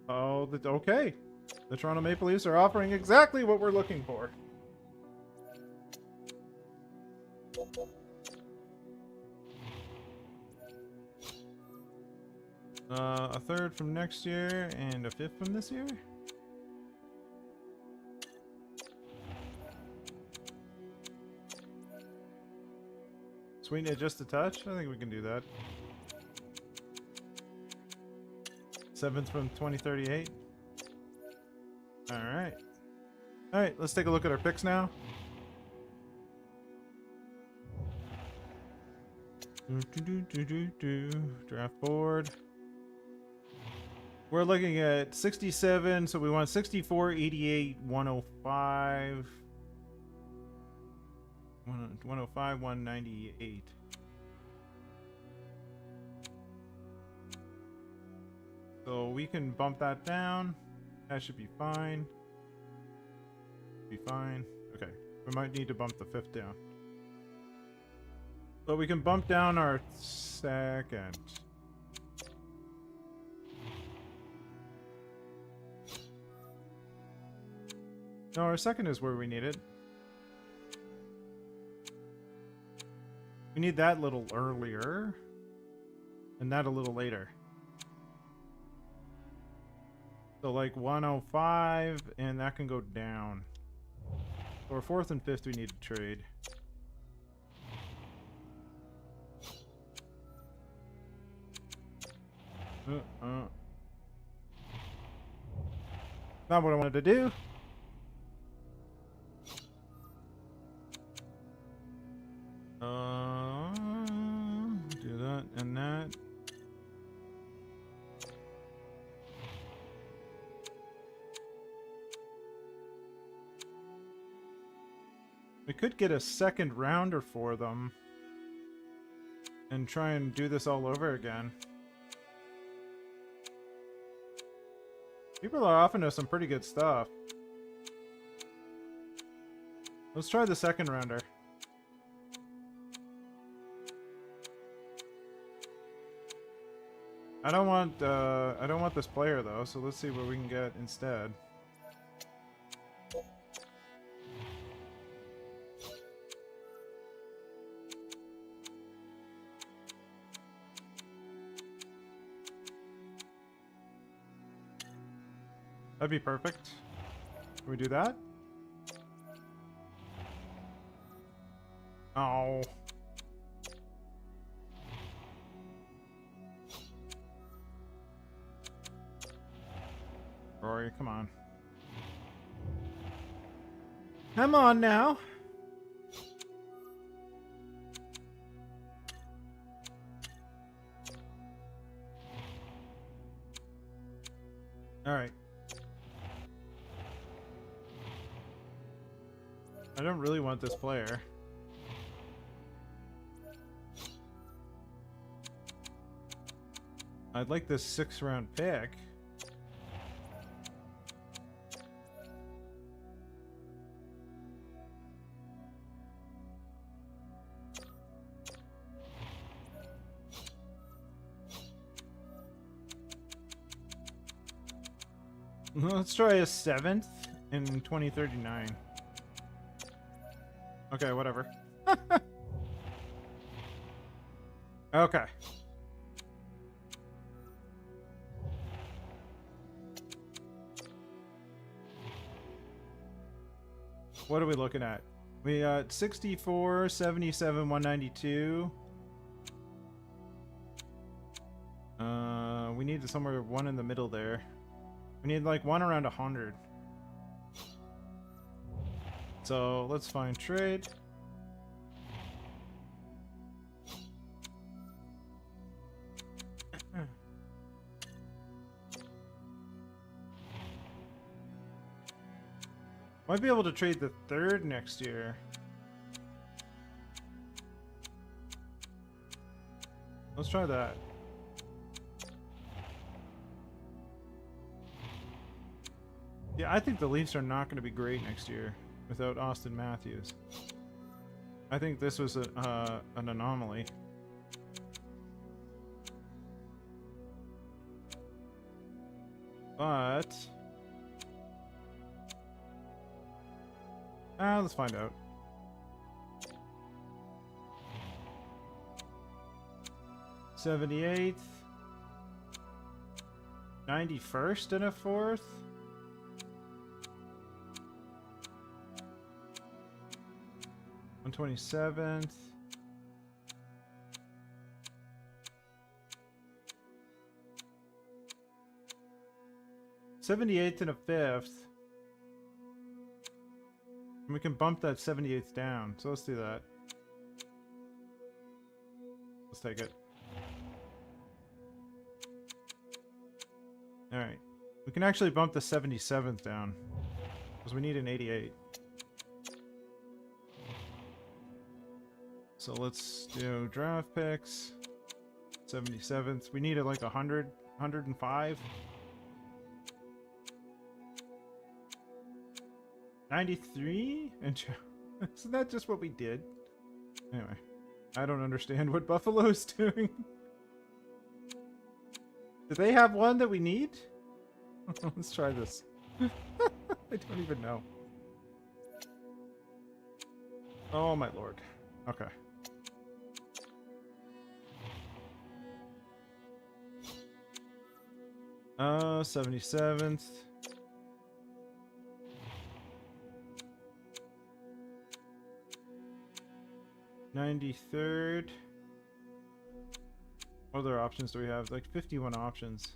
Oh, okay. The Toronto Maple Leafs are offering exactly what we're looking for. A third from next year and a fifth from this year? Sweeten it just a touch? I think we can do that. Seventh from 2038. Alright. Alright, let's take a look at our picks now. Draft board. We're looking at 67, so we want 64, 88, 105. 105, 198. So we can bump that down. That should be fine. Be fine. Okay. We might need to bump the fifth down. But we can bump down our second. No, our second is where we need it. We need that a little earlier. And that a little later. So like 105, and that can go down. For fourth and fifth, we need to trade. Not what I wanted to do. Do that and that. We could get a second rounder for them and try and do this all over again. People are offering us some pretty good stuff. Let's try the second rounder. I don't want this player though, so let's see what we can get instead. That'd be perfect. Can we do that? Oh. Rory, come on. Come on now. All right. I don't really want this player. I'd like this 6th round pick. Let's try a 7th in 2039. Okay, whatever. Okay. What are we looking at? We got 64, 77, 192. We need somewhere one in the middle there. We need like one around 100. So let's find trade. Might be able to trade the third next year. Let's try that. Yeah, I think the Leafs are not going to be great next year without Austin Matthews. I think this was an anomaly. But let's find out. '78th, 91st and a 4th. '27th. '78th and a 5th. And we can bump that 78th down. So let's do that. Let's take it. Alright. We can actually bump the 77th down. Because we need an 88. So let's do draft picks. 77th. We need like 100, 105. 93? And isn't that just what we did? Anyway, I don't understand what Buffalo's doing. Do they have one that we need? Let's try this. I don't even know. Oh my lord. Okay. 77th. 93rd. What other options do we have? Like 51 options.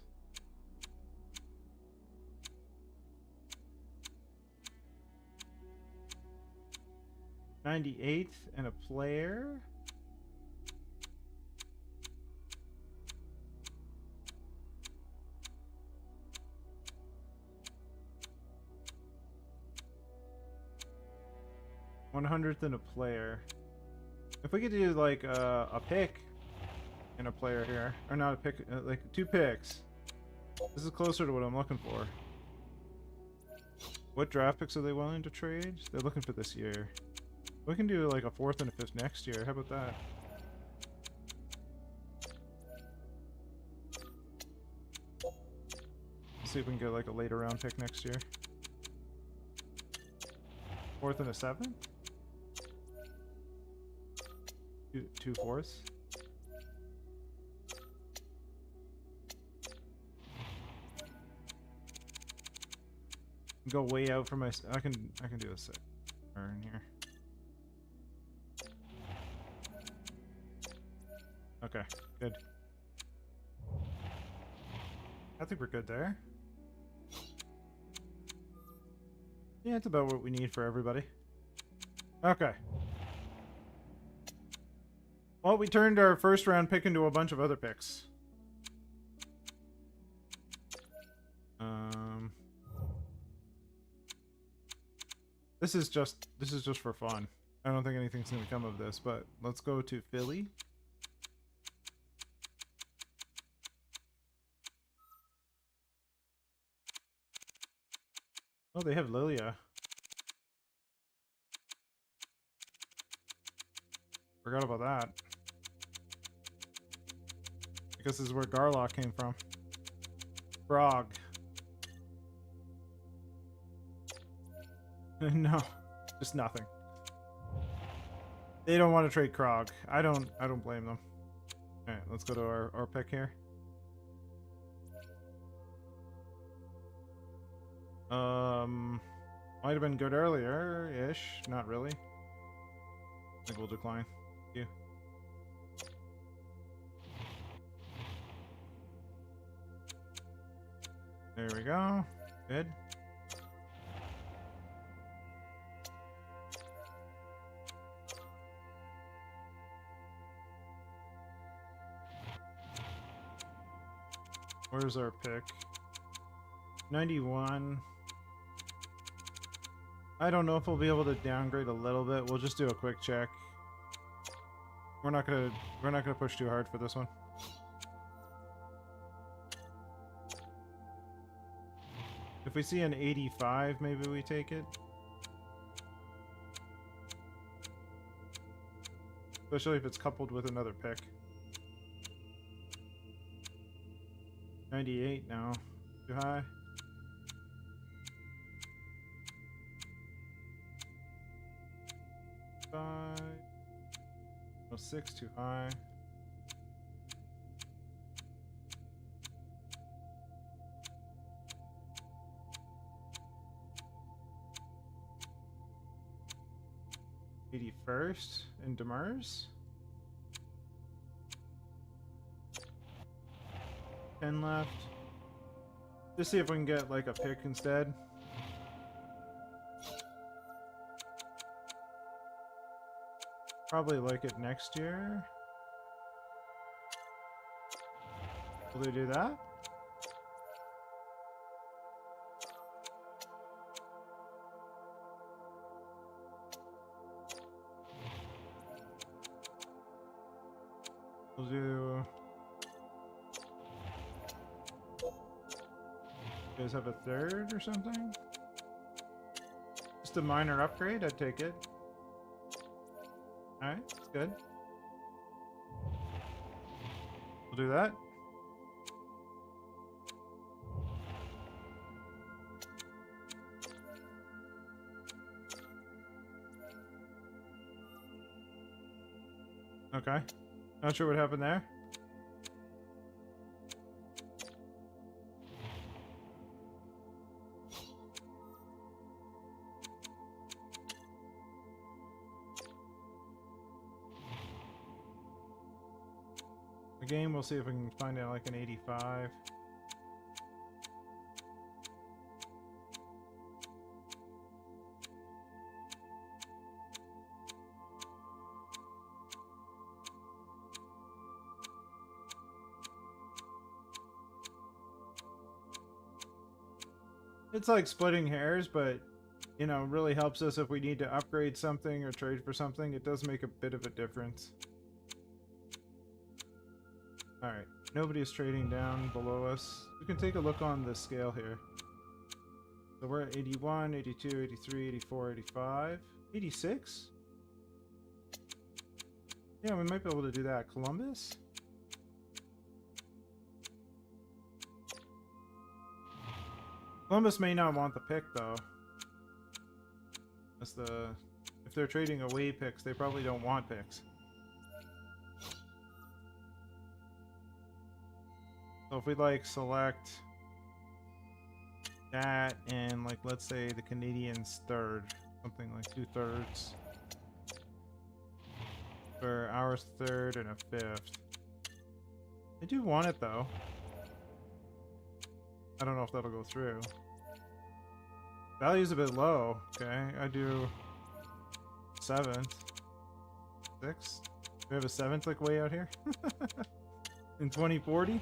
'98th and a player. '100th and a player. If we could do like a pick and a player here, or not a pick, like 2 picks. This is closer to what I'm looking for. What draft picks are they willing to trade? They're looking for this year. We can do like a 4th and a 5th next year. How about that? Let's see if we can get like a later round pick next year. 4th and a 7th? 2 4ths. Go way out for my. I can do a set turn here. Okay, good. I think we're good there. Yeah, it's about what we need for everybody. Okay. Well, we turned our first round pick into a bunch of other picks. This is just for fun. I don't think anything's gonna come of this, but let's go to Philly. Oh, they have Lilia. Forgot about that. Because this is where Garlock came from. Frog. No, just nothing. They don't want to trade Krog. I don't blame them. Alright, let's go to our pick here. Might have been good earlier-ish. Not really. I think we'll decline. Thank you. There we go. Good. Where's our pick? 91. I don't know if we'll be able to downgrade a little bit. We'll just do a quick check. We're not gonna push too hard for this one. If we see an 85, maybe we take it. Especially if it's coupled with another pick. 98 now. Too high. Five. No, 6 too high. '81st in Demers. 10 left. Just see if we can get like a pick instead. Probably like it next year. Will they do that? We'll do... You guys have a third or something? Just a minor upgrade? I'd take it. Alright, that's good. We'll do that. Okay. Not sure what happened there. Game, we'll see if we can find out like an 85. It's like splitting hairs, but you know, really helps us if we need to upgrade something or trade for something. It does make a bit of a difference. Alright, nobody is trading down below us. We can take a look on the scale here. So we're at 81, 82, 83, 84, 85, 86? Yeah, we might be able to do that. Columbus? Columbus may not want the pick though. That's the... If they're trading away picks, they probably don't want picks. So if we like select that and like let's say the Canadians third, something like 2/3 for our third and a fifth. I do want it though. I don't know if that'll go through. Value's a bit low. Okay, I do 7th, 6th. We have a 7th like way out here in 2040.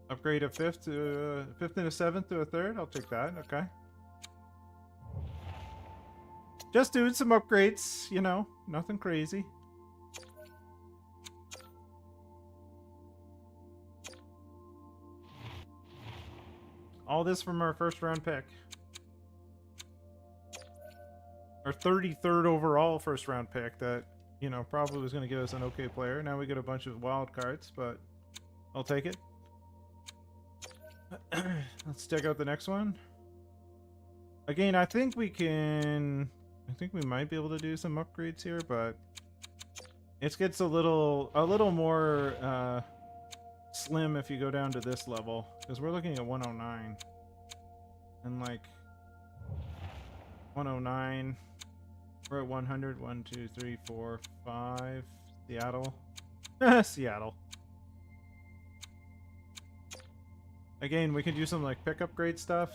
Upgrade a 5th to 5th and a 7th to a 3rd. I'll take that. Okay. Just doing some upgrades, you know, nothing crazy. All this from our first round pick. Our 33rd overall first round pick that, you know, probably was going to give us an okay player. Now we get a bunch of wild cards, but I'll take it. Let's check out the next one. Again, I think we might be able to do some upgrades here, but it gets a little more slim if you go down to this level, because we're looking at 109 and like 109. We're at 100. 1, 2, 3, 4, 5. Seattle. Seattle. Again, we could do some like pick upgrade stuff.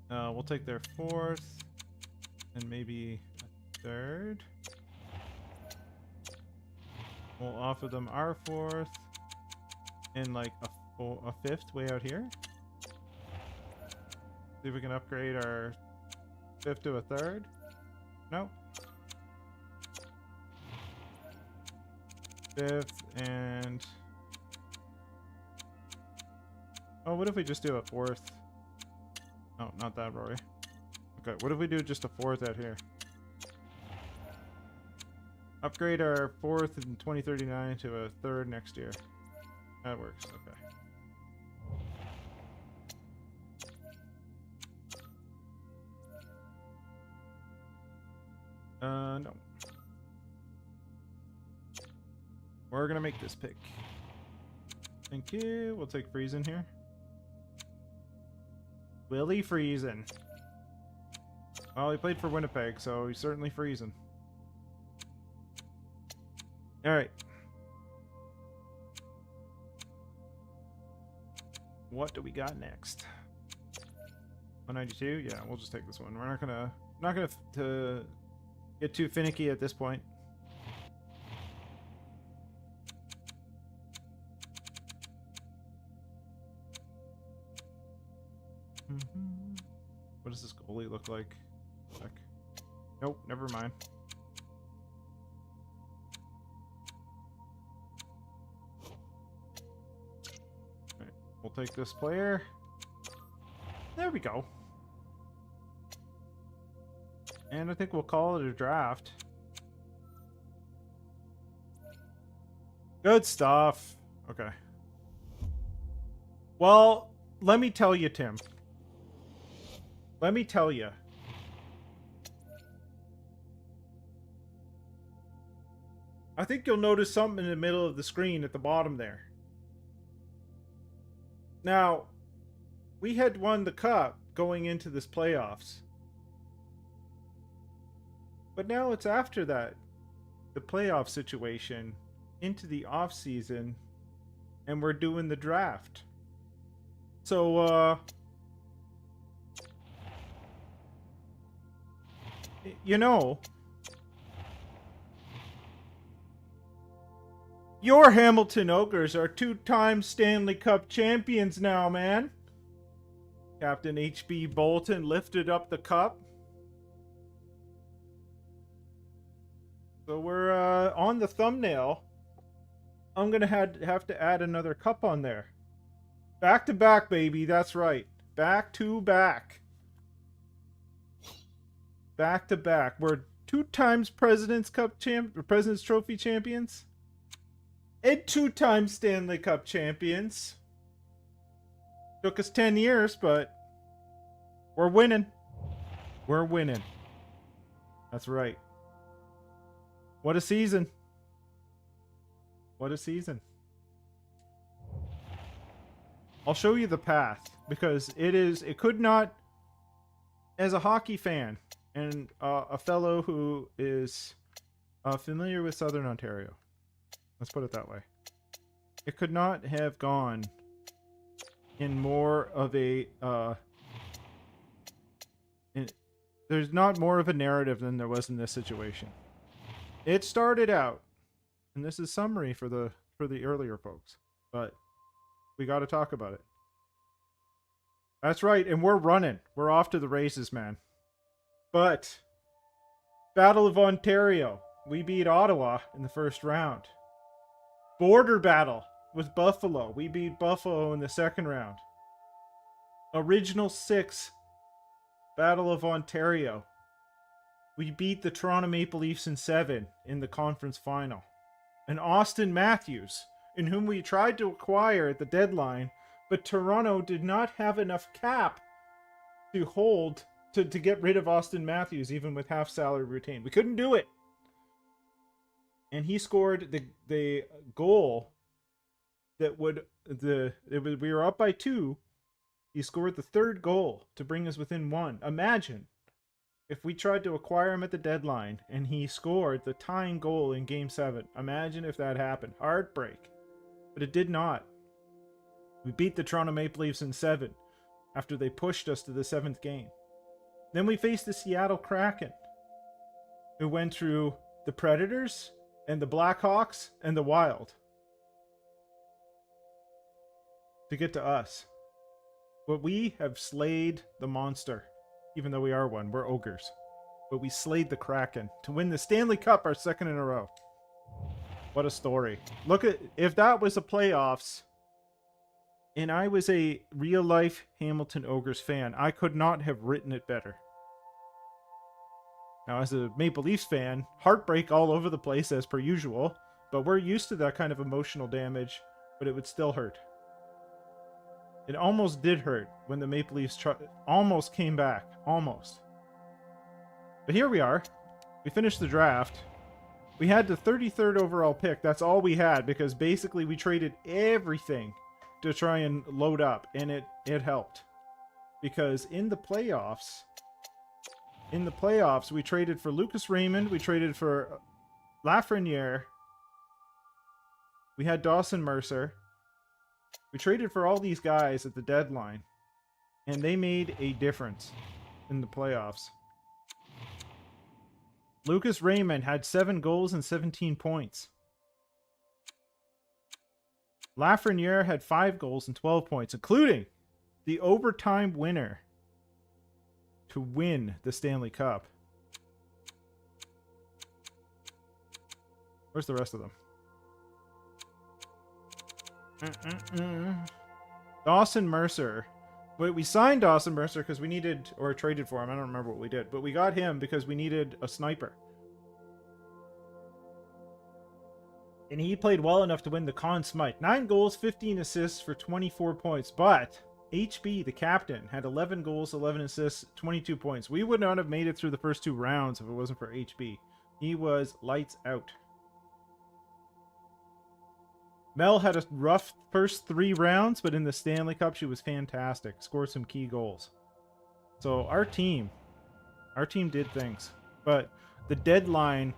We'll take their 4th and maybe a 3rd. We'll offer them our fourth and like a fifth way out here. See if we can upgrade our fifth to a third. Nope. Fifth and... Oh, what if we just do a fourth? No, not that, Rory. Okay, what if we do just a fourth out here? Upgrade our fourth in 2039 to a third next year. That works, okay. No. We're gonna make this pick. Thank you. We'll take Friesen here. Willie Friesen. Well, he played for Winnipeg, so he's certainly Friesen. Alright. What do we got next? 192? Yeah, we'll just take this one. We're not gonna get too finicky at this point. What does this goalie look like? Heck. Nope, never mind. Right, we'll take this player. There we go. And I think we'll call it a draft. Good stuff. Okay. Well, let me tell you, Tim. Let me tell you. I think you'll notice something in the middle of the screen at the bottom there. Now, we had won the cup going into this playoffs. But now it's after that. The playoff situation into the off season, and we're doing the draft. So, you know, your Hamilton Ogres are 2-time Stanley Cup champions now, man. Captain H.B Bolton lifted up the cup. So we're on the thumbnail. I'm gonna have to add another cup on there. Back to back, baby. That's right. Back to back. Back to back. We're 2 times President's Trophy champions. And 2-time Stanley Cup champions. Took us 10 years, but we're winning. We're winning. That's right. What a season. What a season. I'll show you the path, because it could not, as a hockey fan and a fellow who is familiar with Southern Ontario, let's put it that way, it could not have gone in more of a there's not more of a narrative than there was in this situation. It started out, and this is summary for the earlier folks, but we got to talk about it. That's right, and we're running. We're off to the races, man. But Battle of Ontario, we beat Ottawa in the first round. Border battle with Buffalo, we beat Buffalo in the second round. Original 6, Battle of Ontario, we beat the Toronto Maple Leafs in 7 in the conference final. And Austin Matthews, in whom we tried to acquire at the deadline, but Toronto did not have enough cap to hold to get rid of Austin Matthews, even with half salary retained. We couldn't do it. And he scored the goal that we were up by 2. He scored the 3rd goal to bring us within 1. Imagine if we tried to acquire him at the deadline and he scored the tying goal in Game 7. Imagine if that happened. Heartbreak. But it did not. We beat the Toronto Maple Leafs in 7 after they pushed us to the 7th game. Then we faced the Seattle Kraken, who went through the Predators, and the Blackhawks and the Wild to get to us. But we have slayed the monster. Even though we are one, we're ogres. But we slayed the Kraken to win the Stanley Cup, our second in a row. What a story. Look at, if that was the playoffs, and I was a real-life Hamilton Ogres fan, I could not have written it better. Now, as a Maple Leafs fan, heartbreak all over the place as per usual, but we're used to that kind of emotional damage, but it would still hurt. It almost did hurt when the Maple Leafs almost came back. Almost. But here we are. We finished the draft. We had the 33rd overall pick. That's all we had, because basically we traded everything to try and load up, and it helped. Because in the playoffs, we traded for Lucas Raymond, we traded for Lafreniere, we had Dawson Mercer, we traded for all these guys at the deadline, and they made a difference in the playoffs. Lucas Raymond had 7 goals and 17 points. Lafreniere had 5 goals and 12 points, including the overtime winner to win the Stanley Cup. Where's the rest of them? Dawson Mercer. Wait, we signed Dawson Mercer because we needed, or traded for him. I don't remember what we did, but we got him because we needed a sniper. And he played well enough to win the Conn Smythe. 9 goals, 15 assists for 24 points. But HB, the captain, had 11 goals, 11 assists, 22 points. We would not have made it through the first 2 rounds if it wasn't for HB. He was lights out. Mel had a rough first 3 rounds, but in the Stanley Cup, she was fantastic. Scored some key goals. So our team did things. But the deadline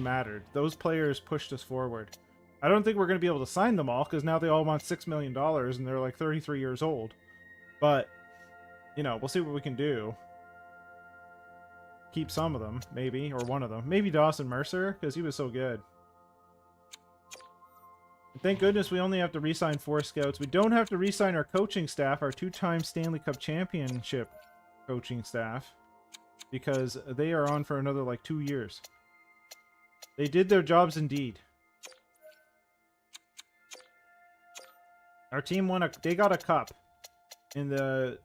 mattered. Those players pushed us forward. I don't think we're going to be able to sign them all, because now they all want $6 million, and they're like 33 years old. But, you know, we'll see what we can do. Keep some of them, maybe, or one of them. Maybe Dawson Mercer, because he was so good. Thank goodness we only have to re-sign 4 scouts. We don't have to re-sign our coaching staff, our 2-time Stanley Cup championship coaching staff, because they are on for another, like, 2 years. They did their jobs indeed. Our team they got a cup in the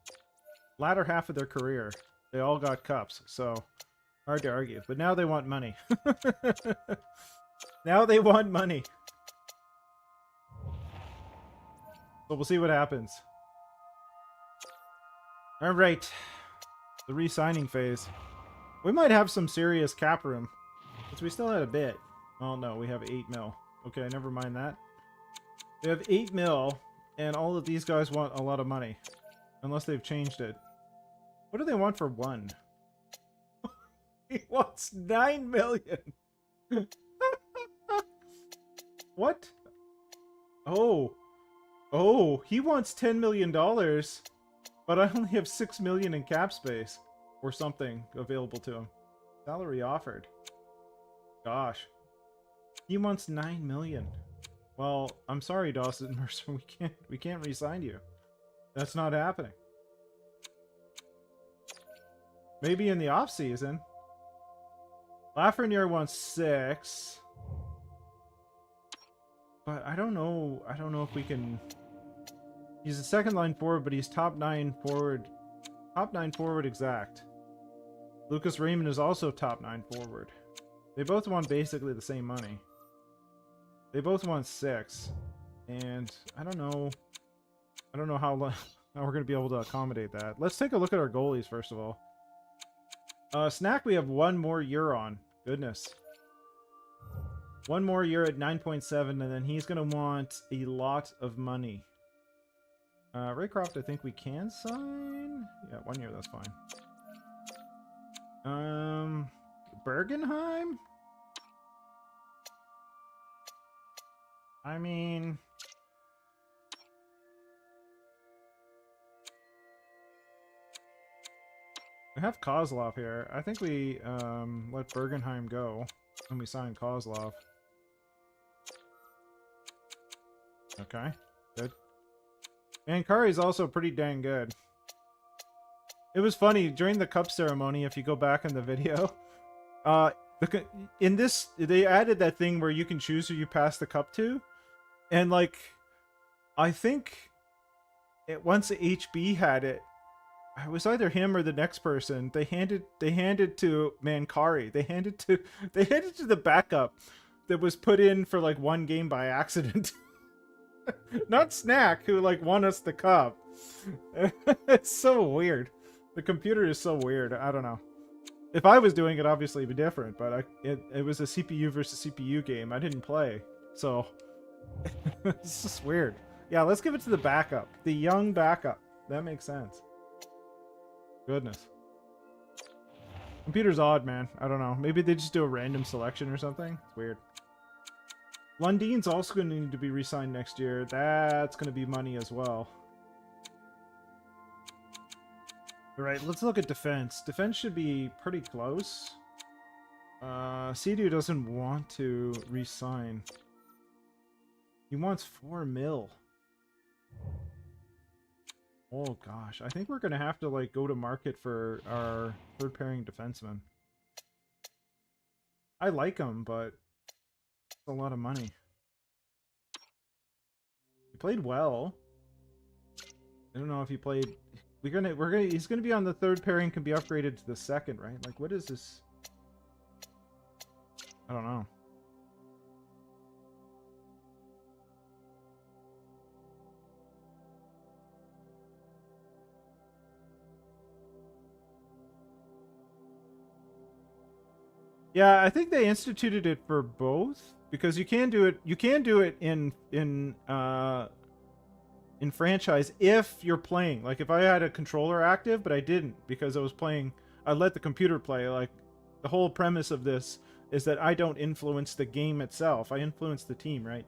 latter half of their career. They all got cups, so hard to argue. But now they want money. Now they want money. So we'll see what happens. Alright. The re-signing phase. We might have some serious cap room. Because we still had a bit. Oh no, we have 8 mil. Okay, never mind that. We have 8 mil, and all of these guys want a lot of money. Unless they've changed it. What do they want for 1? He wants 9 million! What? Oh, he wants $10 million, but I only have $6 million in cap space. Or something available to him. Salary offered. Gosh. He wants 9 million. Well, I'm sorry, Dawson Mercer, we can't re-sign you. That's not happening. Maybe in the off season. Lafreniere wants 6. But I don't know if we can. He's a second line forward, but he's top 9 forward. Top 9 forward exact. Lucas Raymond is also top 9 forward. They both want basically the same money. They both want 6. And I don't know how we're going to be able to accommodate that. Let's take a look at our goalies first of all. Snack, we have 1 more year on. Goodness. 1 more year at 9.7, and then he's going to want a lot of money. Raycroft, I think we can sign. Yeah, 1 year, that's fine. Bergenheim? I mean, we have Kozlov here. I think we let Bergenheim go when we sign Kozlov. Okay, good. And Kari's also pretty dang good. It was funny during the cup ceremony. If you go back in the video, in this they added that thing where you can choose who you pass the cup to, and like, I think once HB had it, it was either him or the next person. They handed to Mankari. They handed to the backup that was put in for like one game by accident. Not Snack, who like won us the cup. It's so weird. The computer is so weird. I don't know. If I was doing it, obviously it'd be different, but it was a CPU versus CPU game. I didn't play, so it's just weird. Yeah, let's give it to the backup. The young backup. That makes sense. Goodness. Computer's odd, man. I don't know. Maybe they just do a random selection or something. It's weird. Lundin's also going to need to be re-signed next year. That's going to be money as well. Alright, let's look at defense. Defense should be pretty close. Sea-Doo doesn't want to re-sign. He wants 4 mil. Oh gosh, I think we're going to have to like go to market for our third pairing defenseman. I like him, but it's a lot of money. He played well. I don't know if he played... he's gonna be on the third pairing, can be upgraded to the second, right? Like, what is this? I don't know. Yeah, I think they instituted it for both because you can do it. You can do it in franchise if you're playing. Like if I had a controller active, but I didn't because I was playing. I let the computer play. Like the whole premise of this is that I don't influence the game itself. I influence the team, right?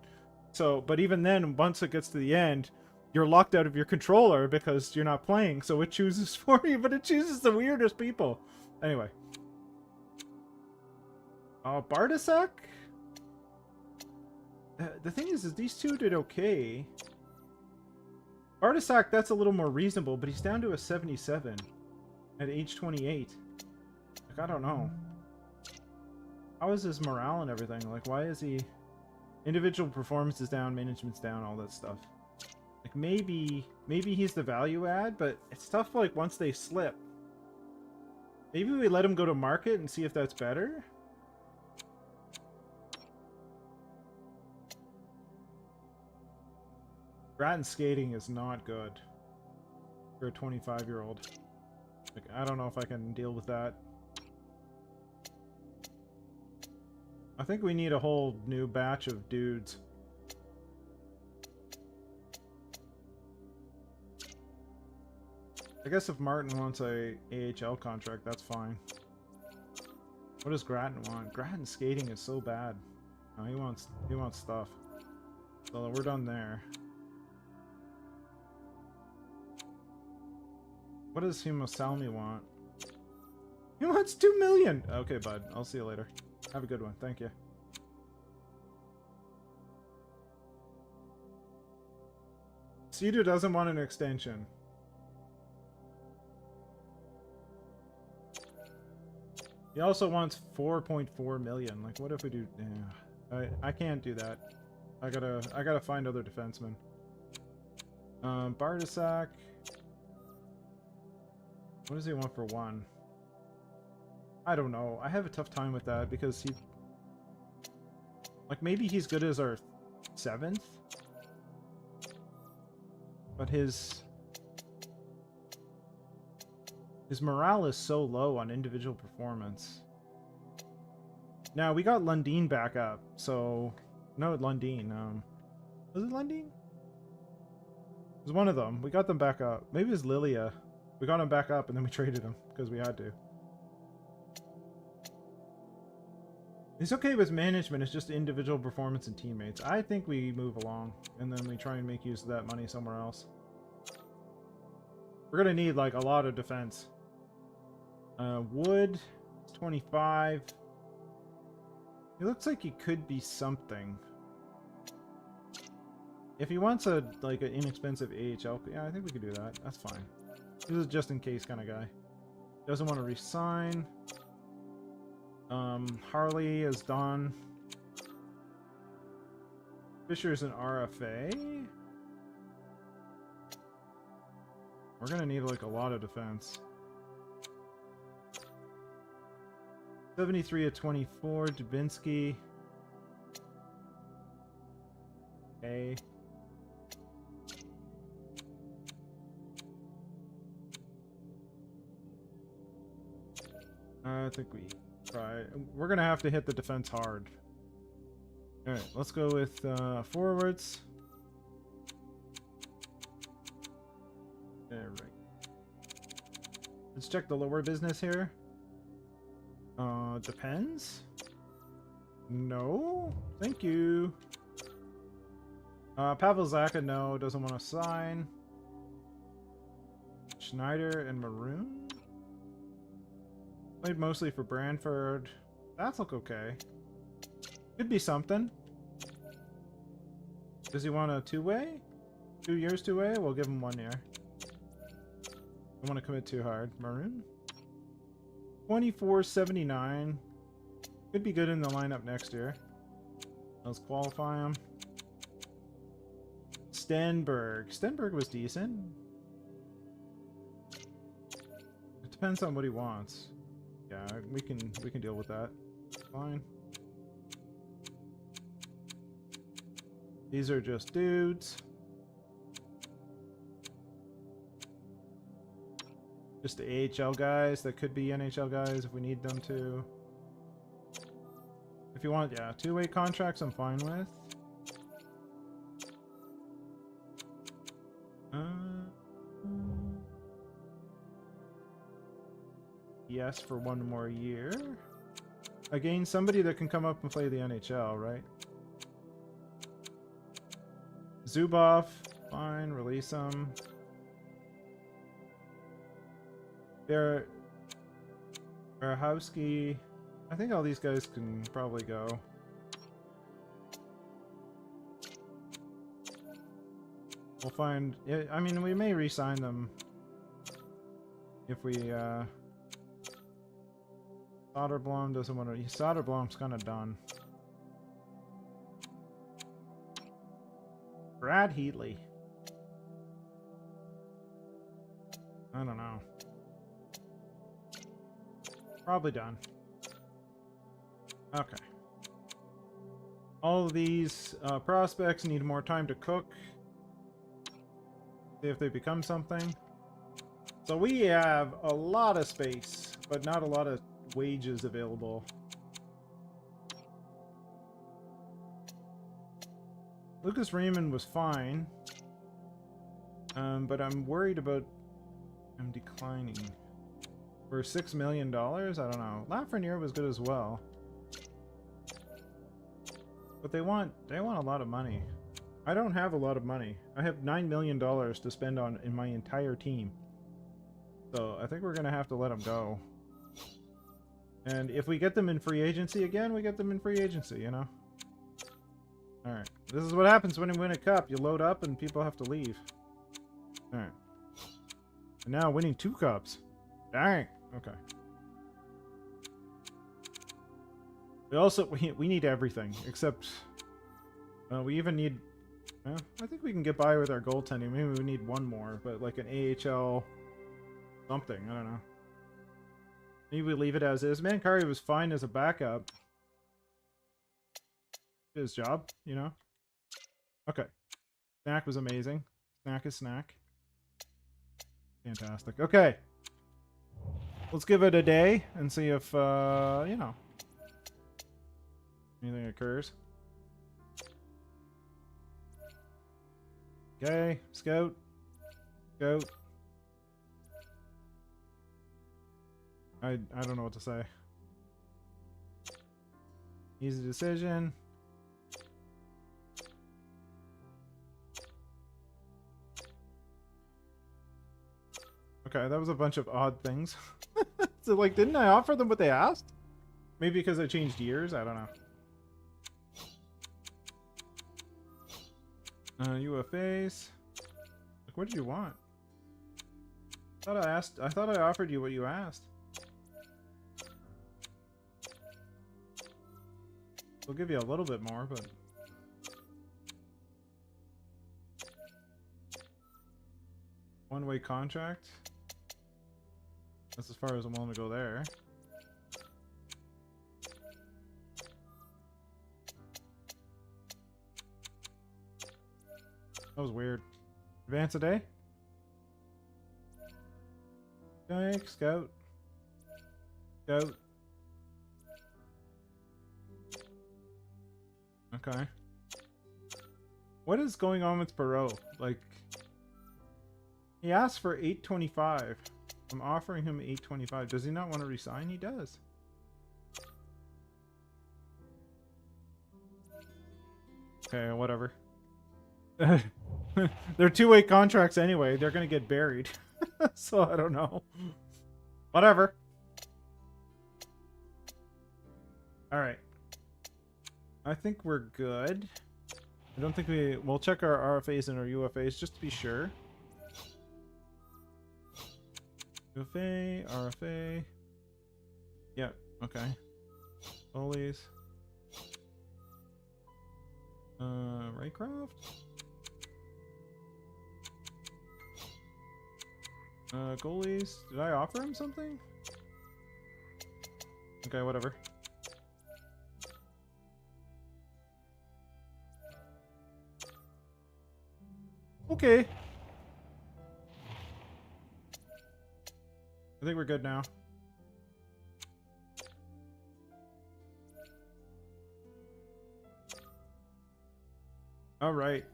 So, but even then, once it gets to the end, you're locked out of your controller because you're not playing. So it chooses for you, but it chooses the weirdest people. Anyway. Bardasak? The thing is these two did okay. Bardasak, that's a little more reasonable, but he's down to a 77 at age 28. Like, I don't know. How is his morale and everything? Like, why is he... Individual performance is down, management's down, all that stuff. Like, maybe he's the value add, but it's tough, like, once they slip. Maybe we let him go to market and see if that's better? Grattan skating is not good for a 25-year-old. Like, I don't know if I can deal with that. I think we need a whole new batch of dudes. I guess if Martin wants a AHL contract, that's fine. What does Grattan want? Grattan skating is so bad. No, he wants stuff. So we're done there. What does Himosalmi want? He wants 2 million! Okay, bud. I'll see you later. Have a good one. Thank you. Sea-Doo doesn't want an extension. He also wants 4.4 million. Like, what if we do... Yeah. I can't do that. I gotta find other defensemen. Bardasak... What does he want for 1? I don't know. I have a tough time with that because he... Like, maybe he's good as our 7th? But his morale is so low on individual performance. Now, we got Lundin back up, so... No, Lundin. Was it Lundin? It was one of them. We got them back up. Maybe it was Lilia. We got him back up and then we traded him because we had to. He's okay with management, it's just individual performance and teammates. I think we move along and then we try and make use of that money somewhere else. We're gonna need like a lot of defense. Wood, 25. He looks like he could be something. If he wants a like an inexpensive AHL, yeah, I think we could do that. That's fine. This is a just in case kind of guy. Doesn't want to resign. Harley is done. Fisher's an RFA. We're gonna need like a lot of defense. 73 of 24, Dubinsky. Okay. I think we try. We're gonna have to hit the defense hard. All right, let's go with forwards. All right. Let's check the lower business here. Depends. No, thank you. Pavel Zacha, no, doesn't want to sign. Schneider and Maroon. Played mostly for Brantford. That's look okay. Could be something. Does he want a two-way? 2 years two-way? We'll give him 1 year. Don't want to commit too hard. Maroon? 24.79. Could be good in the lineup next year. Let's qualify him. Stenberg. Stenberg was decent. It depends on what he wants. Yeah, we can deal with that. Fine. These are just dudes. Just the AHL guys that could be NHL guys if we need them to. If you want, yeah, two-way contracts I'm fine with. Yes, for 1 more year. Again, somebody that can come up and play the NHL, right? Zubov, fine, release him. Barahowski. I think all these guys can probably go. We'll find. I mean, we may re-sign them if we. Soderblom doesn't want to. Soderblom's kind of done. Brad Heatley. I don't know. Probably done. Okay. All of these prospects need more time to cook. See if they become something. So we have a lot of space, but not a lot of wages available. Lucas Raymond was fine. But I'm worried about him declining. For $6 million? I don't know. Lafreniere was good as well. But they want a lot of money. I don't have a lot of money. I have $9 million to spend on in my entire team. So I think we're gonna have to let them go. And if we get them in free agency again, we get them in free agency, you know? Alright. This is what happens when you win a cup. You load up and people have to leave. Alright. And now winning 2 cups. Dang. Okay. We need everything, except we even need. I think we can get by with our goaltending. Maybe we need 1 more, but like an AHL something. I don't know. Maybe we leave it as is. Mancari was fine as a backup. Did his job, you know. Okay. Snack was amazing. Snack is snack. Fantastic. Okay. Let's give it a day and see if, you know, anything occurs. Okay, scout. Scout. I don't know what to say. Easy decision. Okay, that was a bunch of odd things. So, like, didn't I offer them what they asked? Maybe because I changed years? I don't know. UFAs. Like, what did you want? I thought I offered you what you asked. We'll give you a little bit more, but one-way contract. That's as far as I'm willing to go there. That was weird. Advance a day? Okay, scout. Scout. Okay. What is going on with Perot? Like, he asked for 825. I'm offering him 825. Does he not want to resign? He does. Okay, whatever. They're two-way contracts anyway. They're gonna get buried. So I don't know. Whatever. Alright. I think we're good. I don't think we'll check our RFAs and our UFAs just to be sure. UFA, RFA. Yeah, okay. Goalies. Raycroft? Goalies. Did I offer him something? Okay, whatever. Okay. I think we're good now. All right.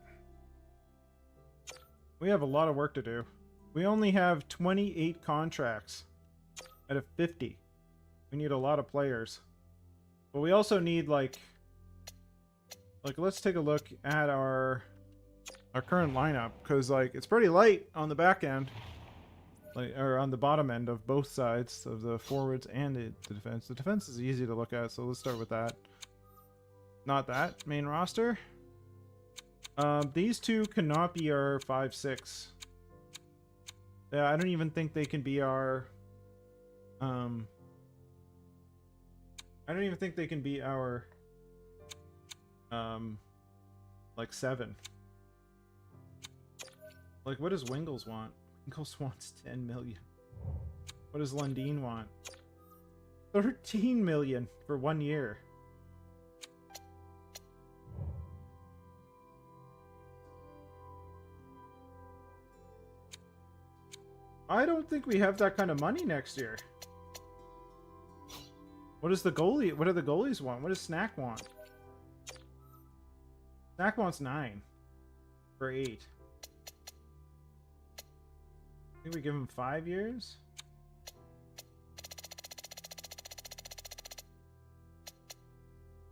We have a lot of work to do. We only have 28 contracts out of 50. We need a lot of players. But we also need like let's take a look at our current lineup, because like it's pretty light on the back end. Like, or on the bottom end of both sides of the forwards and the defense. The defense is easy to look at, so let's start with that. Not that main roster. These two cannot be our 5-6. Yeah, I don't even think they can be our. I don't even think they can be our. Like 7. Like, what does Wingles want? Wingles wants 10 million. What does Lundin want? 13 million for 1 year. I don't think we have that kind of money next year. What is the goalie? What do the goalies want? What does Snack want? Snack wants 9 for 8. I think we give him 5 years.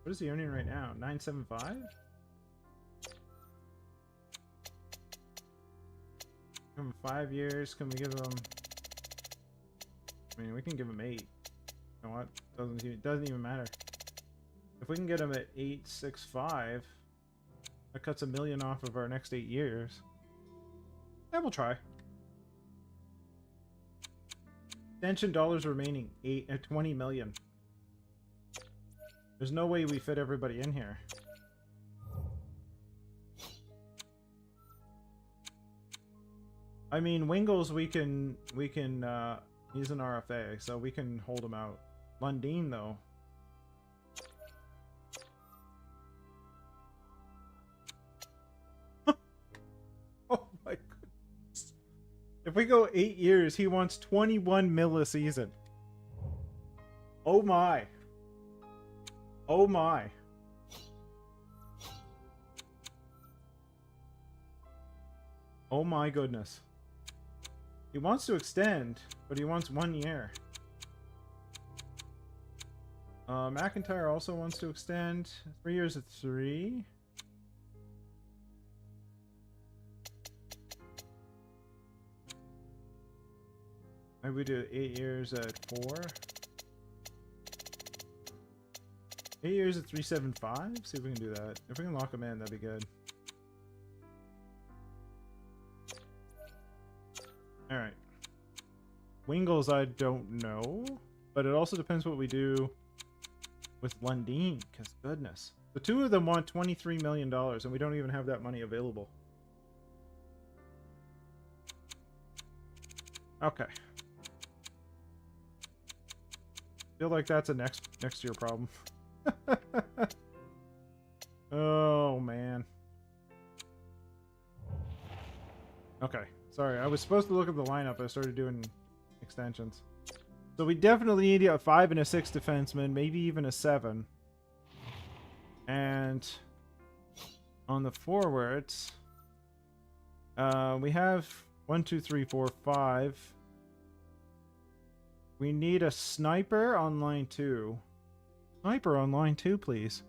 What is he earning right now? 975? Give him 5 years. Can we give him? I mean, we can give him 8. You know what? Doesn't even matter. If we can get him at 865, that cuts $1 million off of our next 8 years. Yeah, we'll try. Extension dollars remaining 20 million. There's no way we fit everybody in here. I mean, Wingles we can he's an RFA, so we can hold him out. Lundin though. Oh my goodness. If we go 8 years, he wants 21 mil a season. Oh my. Oh my. Oh my goodness. He wants to extend, but he wants 1 year. McIntyre also wants to extend 3 years at 3. Maybe we do 8 years at 4. 8 years at 375. See if we can do that. If we can lock him in, that'd be good. Wingles, I don't know. But it also depends what we do with Lundin, because goodness. The two of them want $23 million, and we don't even have that money available. Okay. Feel like that's a next year problem. Oh, man. Okay. Sorry, I was supposed to look at the lineup. I started doing extensions. So we definitely need a 5 and a 6 defenseman, maybe even a 7. And on the forwards, we have 1, 2, 3, 4, 5. We need a sniper on line 2. Sniper on line 2, please.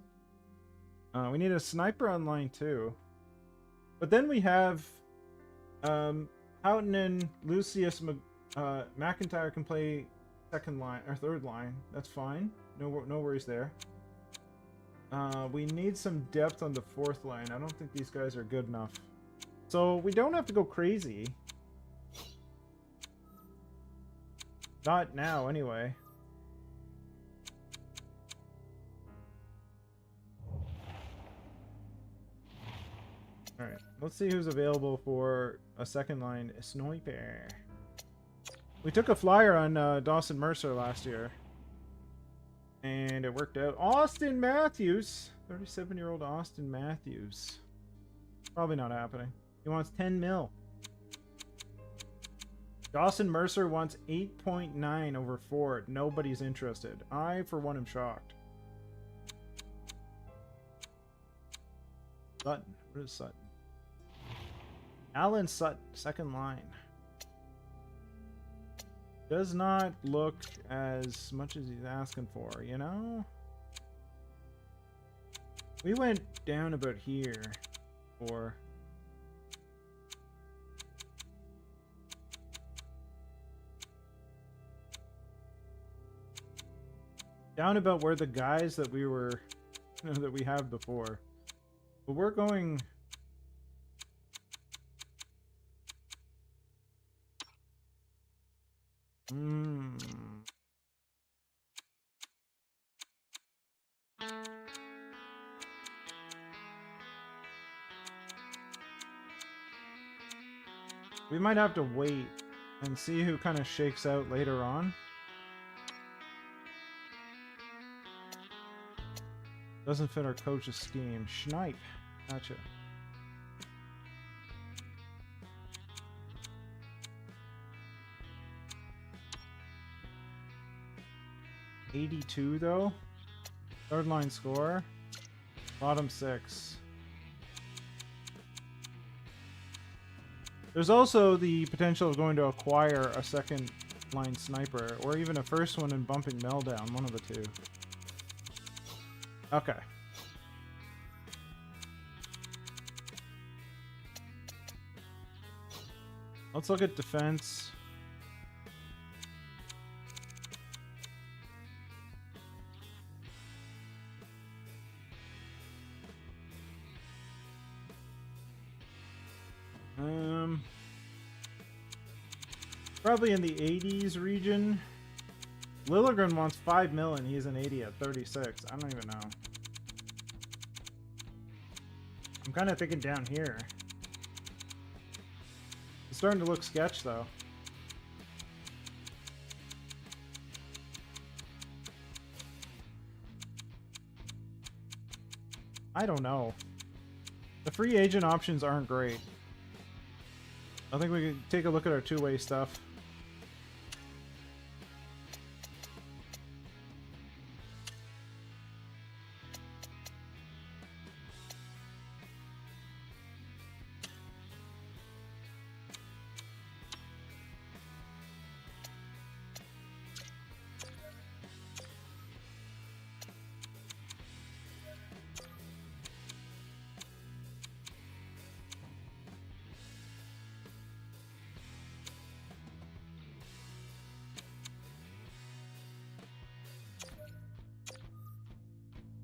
We need a sniper on line 2. But then we have Houghton and Lucius McIntyre can play second line or third line. That's fine. No worries there. We need some depth on the fourth line. I don't think these guys are good enough. So we don't have to go crazy. Not now, anyway. Alright, let's see who's available for a second line sniper. We took a flyer on Dawson Mercer last year. And it worked out. Austin Matthews! 37-year-old Austin Matthews. Probably not happening. He wants 10 mil. Dawson Mercer wants 8.9 over Ford. Nobody's interested. I, for one, am shocked. Sutton. What is Sutton? Alan Sutton, second line. Does not look as much as he's asking for, you know? We went down about here for... down about where the guys that we were, that we have before. But we're going... We might have to wait and see who kind of shakes out later on. Doesn't fit our coach's scheme. Schneip. Gotcha. $82 though. Third line scorer. Bottom 6. There's also the potential of going to acquire a second line sniper, or even a first one and bumping Mel down. One of the two. Okay. Let's look at defense. Probably in the 80s region. Liljegren wants 5 mil and he's an 80 at 36. I don't even know. I'm kind of thinking down here. It's starting to look sketch though. I don't know. The free agent options aren't great. I think we could take a look at our two-way stuff.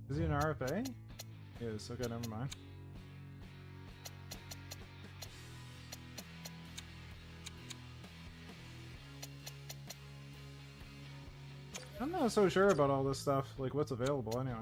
Is he an RFA? He is. Okay, never mind. not so sure about all this stuff, like what's available anyway.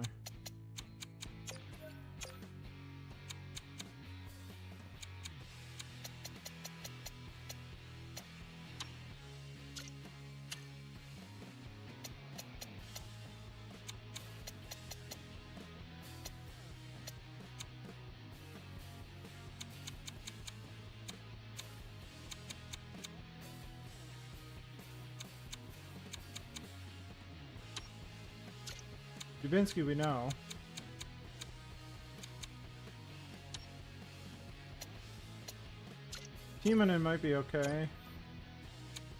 Dubinsky, we know. Timonen might be okay.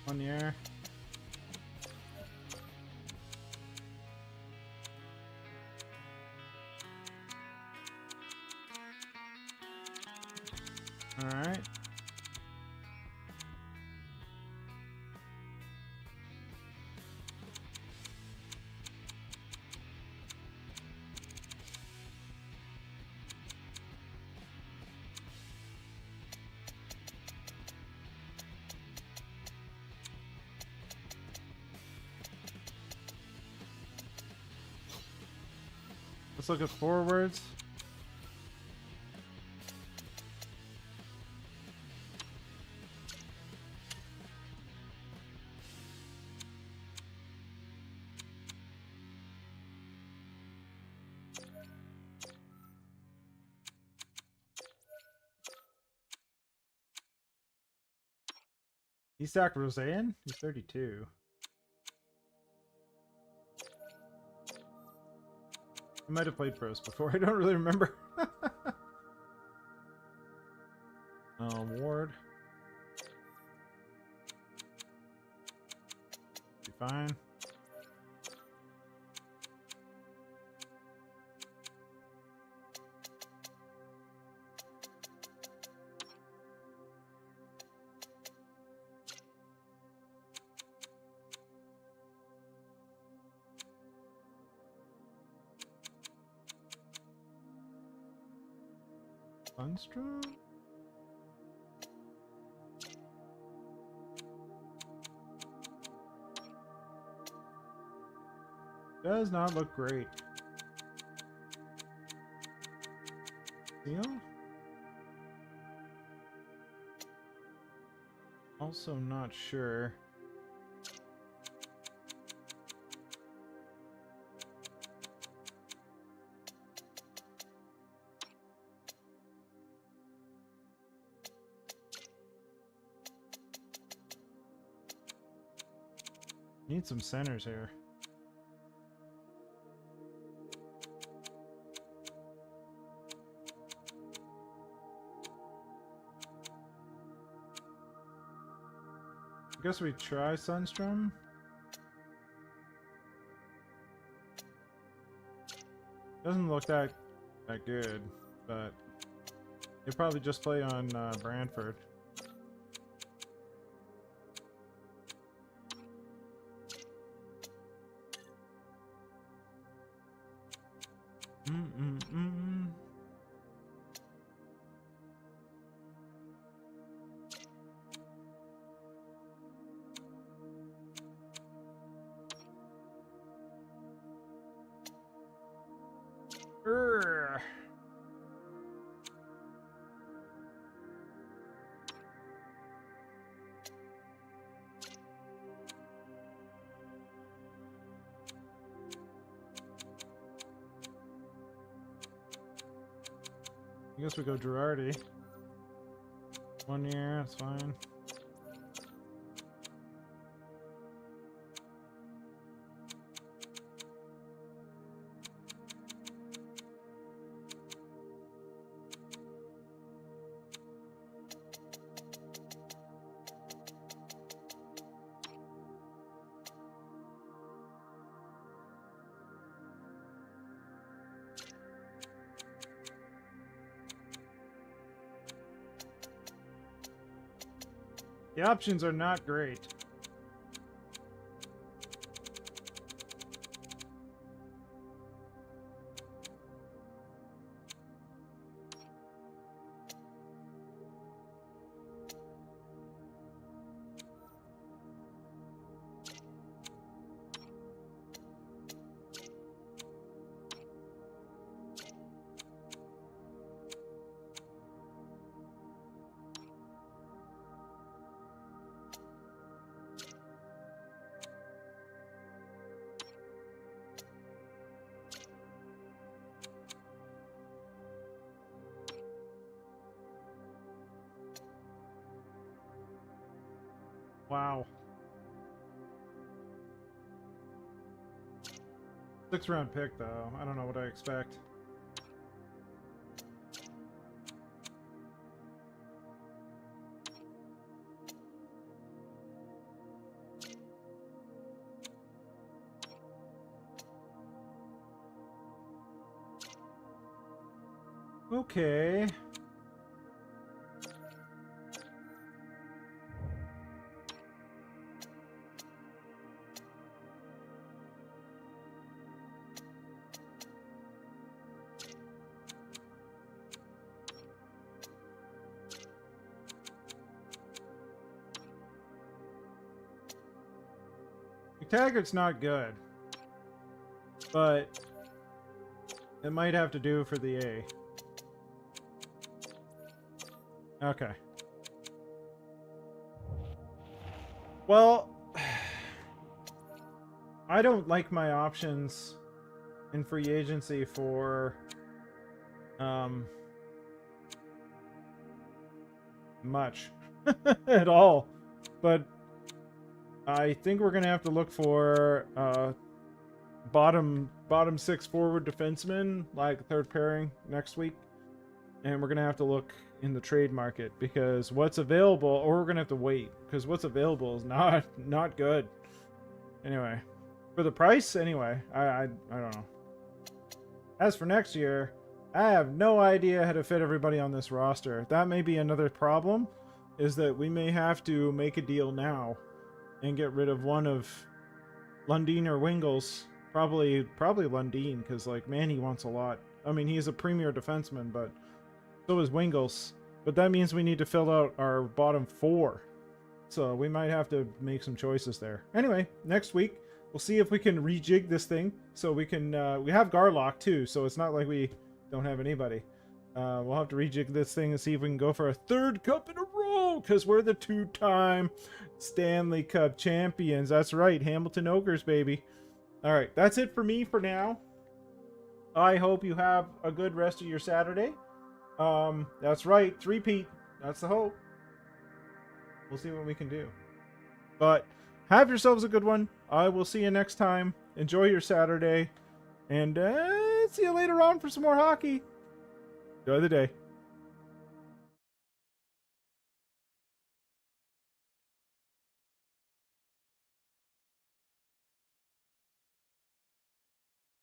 1 year. All right. Let's look at forwards. Isak Rosean? He's 32. I might have played pros before. I don't really remember. Ward. Be fine. Lundstrom? Does not look great. Seal? Also not sure. Need some centers here. I guess we try Sundstrom. Doesn't look that good, but he'll probably just play on Brantford. I guess we go Girardi. 1 year, that's fine. The options are not great. Wow. 6th round pick, though. I don't know what I expect. Okay. Taggart's not good, but it might have to do for the A. Okay. Well, I don't like my options in free agency for much at all, but I think we're gonna have to look for bottom 6 forward defenseman, like third pairing next week, and we're gonna have to look in the trade market because what's available, or we're gonna have to wait because what's available is not good. Anyway, for the price, anyway, I don't know. As for next year, I have no idea how to fit everybody on this roster. That may be another problem, is that we may have to make a deal now and get rid of one of Lundin or Wingles. Probably Lundin, because, like, man, he wants a lot. I mean, he's a premier defenseman, but so is Wingles. But that means we need to fill out our bottom 4. So we might have to make some choices there. Anyway, next week, we'll see if we can rejig this thing. So we can, we have Garlock, too, so it's not like we don't have anybody. We'll have to rejig this thing and see if we can go for a 3rd cup in a row, because we're the 2-time Stanley Cup champions. That's right, Hamilton Ogres, baby. All right, that's it for me for now. I hope you have a good rest of your Saturday. That's right, 3-peat. That's the hope. We'll see what we can do. But have yourselves a good one. I will see you next time. Enjoy your Saturday. And see you later on for some more hockey. Enjoy the day.